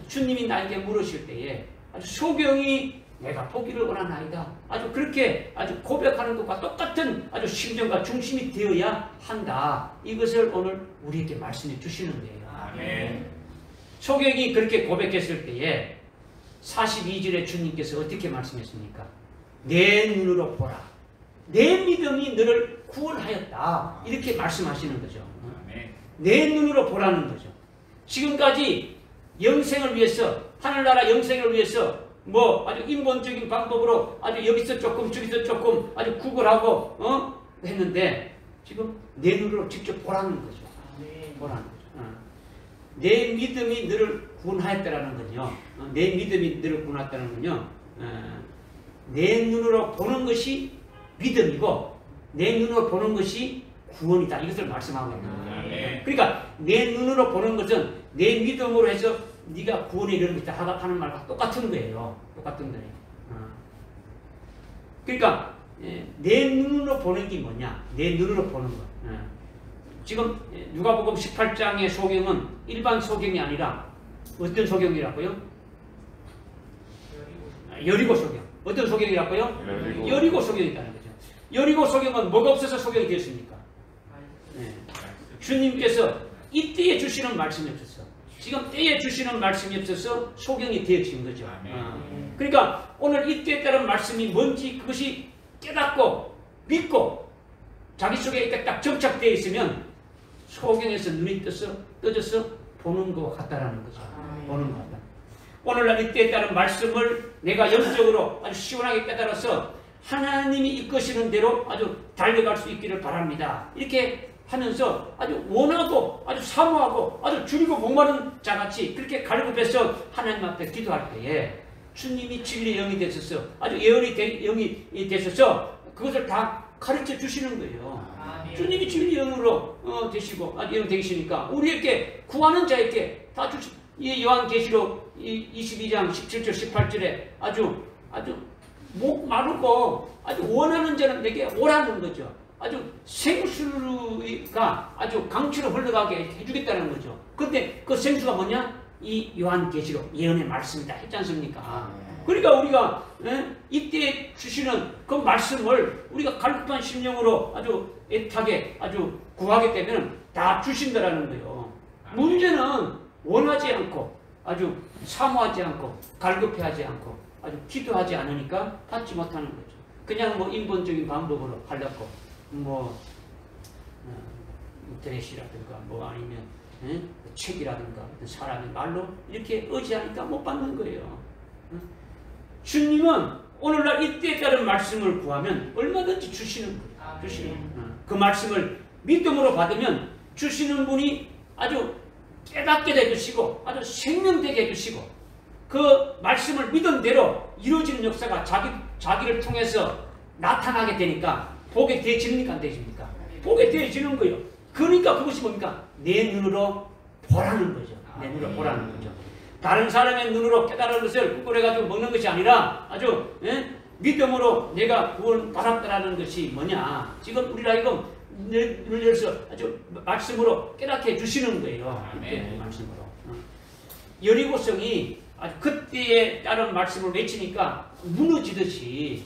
주님이 나에게 물으실 때에 아주 소경이 내가 보기를 원하나이다. 아주 그렇게 아주 고백하는 것과 똑같은 아주 심정과 중심이 되어야 한다. 이것을 오늘 우리에게 말씀해 주시는 거예요. 아멘. 소경이 그렇게 고백했을 때에 42절에 주님께서 어떻게 말씀했습니까? 내 눈으로 보라. 내 믿음이 너를 구원하였다. 이렇게 말씀하시는 거죠. 아멘. 내 눈으로 보라는 거죠. 지금까지 영생을 위해서 하늘나라 영생을 위해서 아주 인본적인 방법으로 아주 여기서 조금 저기서 조금 아주 구걸하고 했는데 지금 내 눈으로 직접 보라는 거죠. 보라는 거죠. 내 믿음이 너를 구원하였다라는 건요. 내 믿음이 너를 구원했다는 건요. 내 눈으로 보는 것이 믿음이고 내 눈으로 보는 것이 구원이다. 이것을 말씀하고 있는 거예요. 그러니까 내 눈으로 보는 것은 내 믿음으로 해서 네가 구원에 이르는 것이다 하는 말과 똑같은 거예요. 똑같은 거예요. 그러니까 내 눈으로 보는 게 뭐냐? 내 눈으로 보는 거. 지금 누가복음 18장의 소경은 일반 소경이 아니라 어떤 소경이라고요? 여리고 소경. 어떤 소경이라고요? 여리고 소경이라는 거죠. 여리고 소경은 뭐가 없어서 소경이 되었습니까? 주님께서 이때에 주시는 말씀이 없었어. 지금 때에 주시는 말씀이 없어서 소경이 되어진 거죠. 그러니까 오늘 이때에 따른 말씀이 뭔지 그것이 깨닫고 믿고 자기 속에 이렇게 딱 정착되어 있으면 소경에서 눈이 떠져서 보는 것 같다라는 거죠. 보는 것 같다. 오늘날 이때에 따른 말씀을 내가 영적으로 아주 시원하게 깨달아서 하나님이 이끄시는 대로 아주 달려갈 수 있기를 바랍니다. 이렇게 하면서 아주 원하고 아주 사모하고 아주 줄이고 목마른 자같이 그렇게 갈급해서 하나님 앞에 기도할 때에 주님이 진리의 영이 되셔서 아주 예언의 영이 되셔서 그것을 다 가르쳐 주시는 거예요. 주님이 진리의 영으로 되시고 아주 영 되시니까 우리에게 구하는 자에게 다 주시. 이 요한계시록 22장 17절 18절에 아주 목 마르고 아주 원하는 자는 내게 오라는 거죠. 아주 생수가 아주 강추로 흘러가게 해주겠다는 거죠. 그런데 그 생수가 뭐냐? 이 요한계시록 예언의 말씀이다 했지 않습니까? 그러니까 우리가 이때 주시는 그 말씀을 우리가 갈급한 심령으로 아주 애타게 아주 구하게 되면 다 주신다라는 거예요. 문제는 원하지 않고 아주 사모하지 않고 갈급해하지 않고 아주 기도하지 않으니까 받지 못하는 거죠. 그냥 뭐 인본적인 방법으로 하려고 뭐 드레시라든가 뭐 아니면 책이라든가 어떤 사람의 말로 이렇게 의지하니까 못 받는 거예요. 주님은 오늘날 이때에 따른 말씀을 구하면 얼마든지 주시는 거예요. 주시는 그 말씀을 믿음으로 받으면 주시는 분이 아주 깨닫게 해주시고 아주 생명되게 해주시고 그 말씀을 믿은 대로 이루어지는 역사가 자기를 통해서 나타나게 되니까 보게 되어집니까? 안 되어집니까? 보게 되어지는 거예요. 그러니까 그것이 뭡니까? 내 눈으로 보라는 거죠. 내 눈으로 보라는 거죠. 다른 사람의 눈으로 깨달은 것을 꾸꾸려가지고 먹는 것이 아니라 아주 믿음으로 내가 구원 받았다라는 것이 뭐냐. 지금 우리가 이거 눈을 열어서 아주 말씀으로 깨닫게 해주시는 거예요. 그때 말씀으로. 여리고성이 아주 그때에 따른 말씀을 외치니까 무너지듯이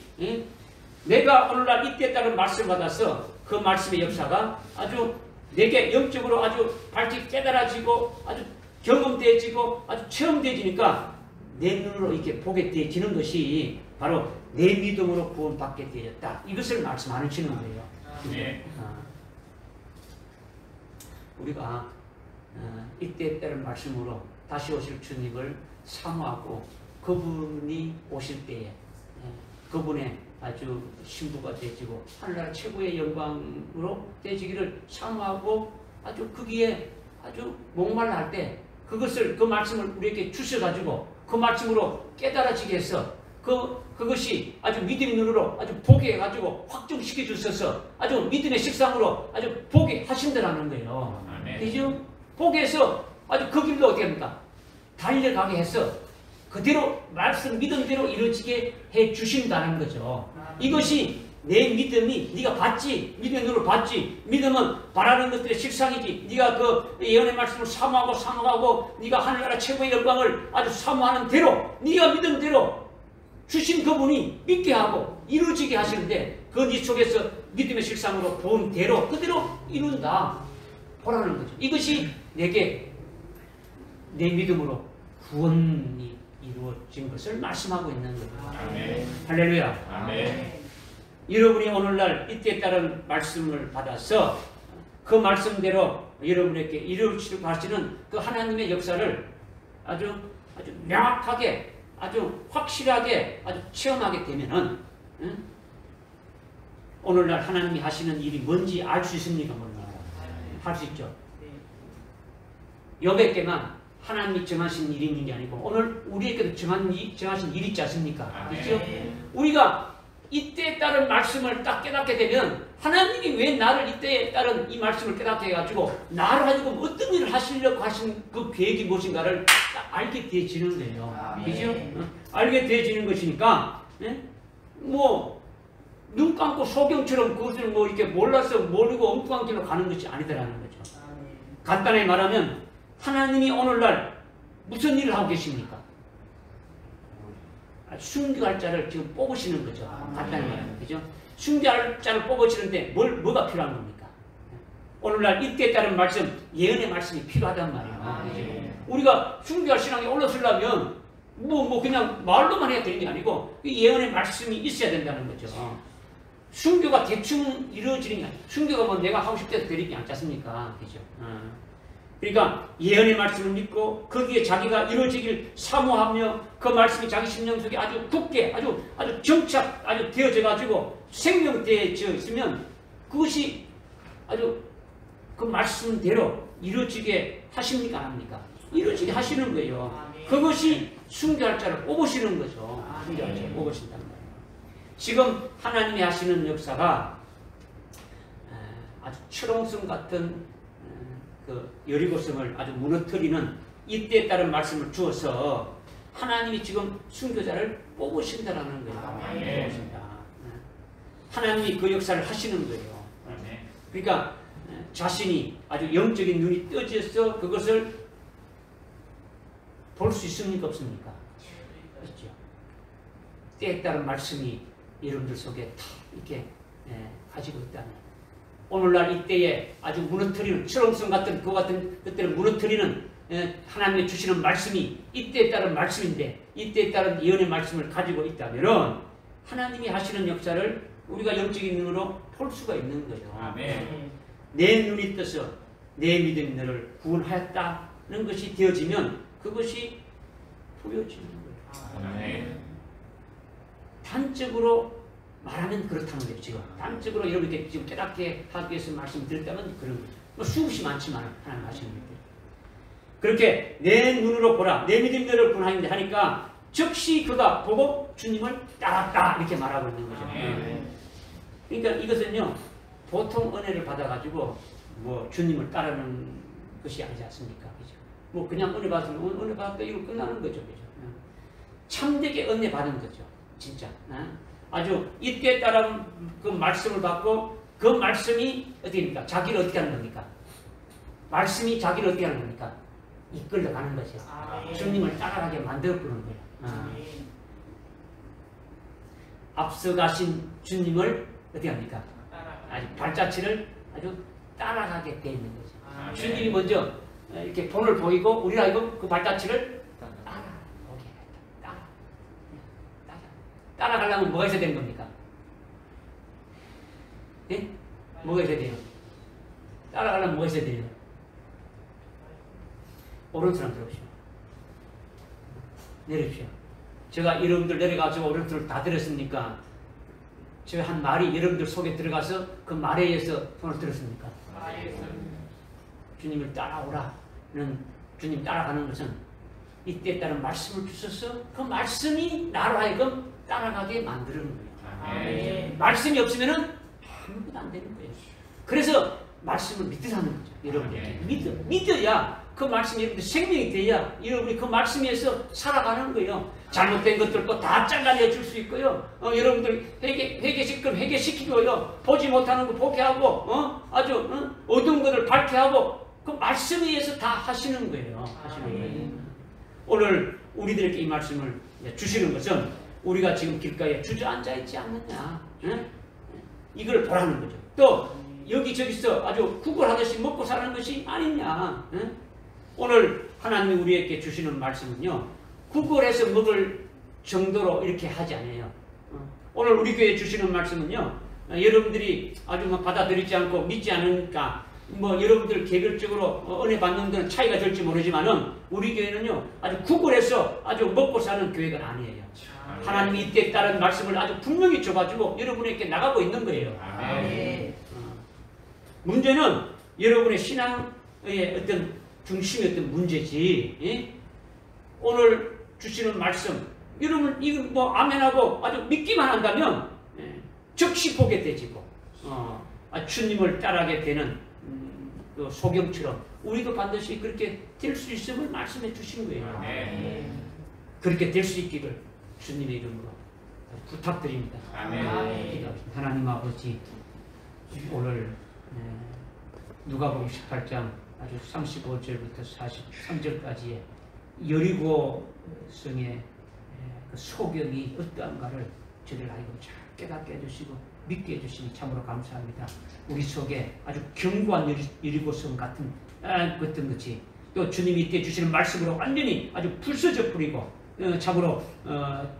내가 오늘날 이때에 따른 말씀을 받아서 그 말씀의 역사가 아주 내게 영적으로 아주 밝게 깨달아지고 아주 경험되어지고 아주 체험되어지니까 내 눈으로 이렇게 보게 되어지는 것이 바로 내 믿음으로 구원받게 되었다. 이것을 말씀하시는 거예요. 네. 우리가 이때에 따른 말씀으로 다시 오실 주님을 사모하고 그분이 오실 때에 그분의 아주 신부가 되어지고 하늘나라 최고의 영광으로 되어지기를 사모하고 아주 거기에 아주 목말라 할 때 그것을 그 말씀을 우리에게 주셔가지고 그 말씀으로 깨달아지게 해서 그것이 아주 믿음의 눈으로 아주 보게 해가지고 확증시켜 주셔서 아주 믿음의 식상으로 아주 보게 하신다는 거예요. 그죠? 보게 해서 아주 그 길로 어떻게 합니까? 달려가게 해서 그대로 말씀 믿음대로 이루어지게 해 주신다는 거죠. 이것이 내 믿음이 네가 봤지, 믿음의 눈으로 봤지. 믿음은 바라는 것들의 식상이지. 네가 그 예언의 말씀을 사모하고 네가 하늘나라 최고의 영광을 아주 사모하는 대로 네가 믿은 대로 주신 그분이 믿게 하고 이루어지게 하시는데 그 네 속에서 믿음의 실상으로 본 대로 그대로 이룬다 보라는 거죠. 이것이 내게 내 믿음으로 구원이 이루어진 것을 말씀하고 있는 거예요. 아멘. 할렐루야. 아멘. 여러분이 오늘날 이때에 따른 말씀을 받아서 그 말씀대로 여러분에게 이루어지려고 하시는 그 하나님의 역사를 아주 명확하게 아주 확실하게 아주 체험하게 되면은 오늘날 하나님이 하시는 일이 뭔지 알 수 있습니까? 몰라요. 할 수 있죠. 욥에게만 하나님이 정하신 일이 있는 게 아니고 오늘 우리에게도 정하신 일이 있지 않습니까? 그렇죠? 우리가 이때에 따른 말씀을 딱 깨닫게 되면 하나님이 왜 나를 이때에 따른 이 말씀을 깨닫게 해가지고 나를 가지고 어떤 일을 하시려고 하신 그 계획이 무엇인가를 딱 알게 되어지는 거예요. 그죠? 알게 되어지는 것이니까 뭐 눈 감고 소경처럼 그것을 뭐 이렇게 몰라서 모르고 엉뚱한 길로 가는 것이 아니더라는 거죠. 간단히 말하면 하나님이 오늘날 무슨 일을 하고 계십니까? 순교할 자를 지금 뽑으시는 거죠. 간단히 말하면. 그죠? 순교할 자를 뽑으시는데 뭐가 필요한 겁니까? 오늘날 이때에 따른 말씀, 예언의 말씀이 필요하단 말이에요. 우리가 순교할 신앙에 올라서려면 뭐 그냥 말로만 해야 되는 게 아니고 예언의 말씀이 있어야 된다는 거죠. 순교가 대충 이루어지는 게 아니에요. 순교가 뭐 내가 하고 싶대서 되는 게 아니지 않습니까? 그죠? 그러니까 예언의 말씀을 믿고 거기에 자기가 이루어지길 사모하며 그 말씀이 자기 심령 속에 아주 굳게 아주 정착 아주 되어져 가지고 생명되어져 있으면 그것이 아주 그 말씀대로 이루어지게 하십니까? 안 합니까? 이루어지게 하시는 거예요. 그것이 순교할 자를 뽑으시는 거죠. 순교할 자를 뽑으신단 말이에요. 지금 하나님이 하시는 역사가 아주 철옹성 같은 그 여리고성을 아주 무너뜨리는 이때에 따른 말씀을 주어서 하나님이 지금 순교자를 뽑으신다라는 거예요. 뽑으신다. 하나님이 그 역사를 하시는 거예요. 그러니까 자신이 아주 영적인 눈이 떠져서 그것을 볼 수 있습니까? 없습니까? 그렇죠. 때에 따른 말씀이 여러분들 속에 다 이렇게 가지고 있다면 오늘날 이때에 아주 무너뜨리는 철옹성 같은 그 같은 것들을 무너뜨리는 하나님의 주시는 말씀이 이때에 따른 말씀인데 이때에 따른 예언의 말씀을 가지고 있다면 하나님이 하시는 역사를 우리가 영적인 눈으로 볼 수가 있는 거예요. 아멘. 내 눈이 떠서 내 믿음이 너를 구원하였다는 것이 되어지면 그것이 보여지는 거예요. 아멘. 단적으로 말하면 그렇다는 거예요. 지금 단적으로 여러분께 지금 깨닫게 하기 위해서 말씀드렸다면 그런 거죠. 뭐 수없이 많지만 하나님 하시는 것들. 그렇게 내 눈으로 보라. 내 믿음이 너를 구원하는데 하니까 즉시 그가 보고 주님을 따랐다 이렇게 말하고 있는 거죠. 그러니까 이것은요 보통 은혜를 받아가지고 뭐 주님을 따르는 것이 아니지 않습니까? 그죠? 뭐 그냥 은혜 받으면 은혜 받았다 이거 끝나는 거죠. 그죠? 참되게 은혜 받은 거죠. 진짜. 아주 이때에 따른 그 말씀을 받고 그 말씀이 어떻게 됩니까? 자기를 어떻게 하는 겁니까? 말씀이 자기를 어떻게 하는 겁니까? 이끌러 가는 거죠. 주님을 따라가게 만들어 보는 거예요. 앞서가신 주님을 어떻게 합니까? 아주 발자취를 아주 따라가게 돼 있는 거죠. 주님이 먼저 이렇게 본을 보이고 우리가 이거 그 발자취를 따라오게 했다. 따라가려면 뭐가 있어야 되는 겁니까? 예? 뭐가 있어야 돼요? 따라가려면 뭐가 있어야 돼요? 오른손 한번 들어보시오. 내려주시오. 제가 여러분들 내려가서 오른손을 다 들었습니까? 제가 한 말이 여러분들 속에 들어가서 그 말에 의해서 손을 들었습니까? 주님을 따라오라는 주님 따라가는 것은 이때에 따른 말씀을 주셔서 그 말씀이 나로 하여금 따라가게 만드는 거예요. 말씀이 없으면은 아무것도 안 되는 거예요. 그래서 말씀을 믿으라는 거죠. 여러분들 믿어야 그 말씀이 여러분들 생명이 돼야 여러분이 그 말씀에서 살아가는 거예요. 잘못된 것들도 다 잘라내 줄 수 있고요. 여러분들 회개시키고요. 보지 못하는 거 보게 하고 아주 어두운 것을 밝게 하고 그 말씀에 의해서 다 하시는 거예요. 오늘 우리들에게 이 말씀을 주시는 것은 우리가 지금 길가에 주저앉아 있지 않느냐. 이걸 보라는 거죠. 또 여기저기서 아주 구걸하듯이 먹고 사는 것이 아니냐. 오늘 하나님이 우리에게 주시는 말씀은요. 구걸해서 먹을 정도로 이렇게 하지 않아요. 오늘 우리 교회에 주시는 말씀은요. 여러분들이 아주 받아들이지 않고 믿지 않으니까 뭐 여러분들 개별적으로 은혜 받는 데는 차이가 될지 모르지만은 우리 교회는요. 아주 구걸해서 아주 먹고 사는 교회가 아니에요. 하나님이 이때에 따른 말씀을 아주 분명히 줘가지고 여러분에게 나가고 있는 거예요. 문제는 여러분의 신앙의 어떤 중심의 어떤 문제지. 예? 오늘 주시는 말씀, 여러분 이거 뭐 아멘하고 아주 믿기만 한다면 즉시 보게 되지고 주님을 따라가게 되는 그 소경처럼 우리도 반드시 그렇게 될 수 있음을 말씀해 주신 거예요. 그렇게 될 수 있기를 주님의 이름으로 부탁드립니다. 하나님 아버지, 오늘 누가복음 18장 아주 35절부터 43절까지의 여리고 성의 그 소경이 어떠한가를 저희를 하여금 잘 깨닫게 해주시고 믿게 해주시니 참으로 감사합니다. 우리 속에 아주 견고한 여리고성 같은 어떤 것이 또 주님이 이때 주시는 말씀으로 완전히 아주 불서져 버리고 참으로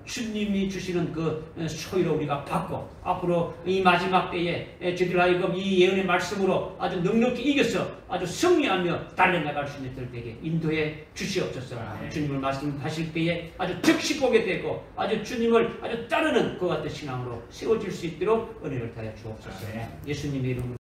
주님이 주시는 그 소유로 우리가 받고 앞으로 이 마지막 때에 저희들 하여금 이 예언의 말씀으로 아주 넉넉히 이겨서 아주 승리하며 달려나갈 수 있는 들에게 인도해 주시옵소서. 주님을 말씀하실 때에 아주 즉시 보게 되고 아주 주님을 아주 따르는 그 같은 신앙으로 세워질 수 있도록 은혜를 다해 주옵소서. 예수님의 이름으로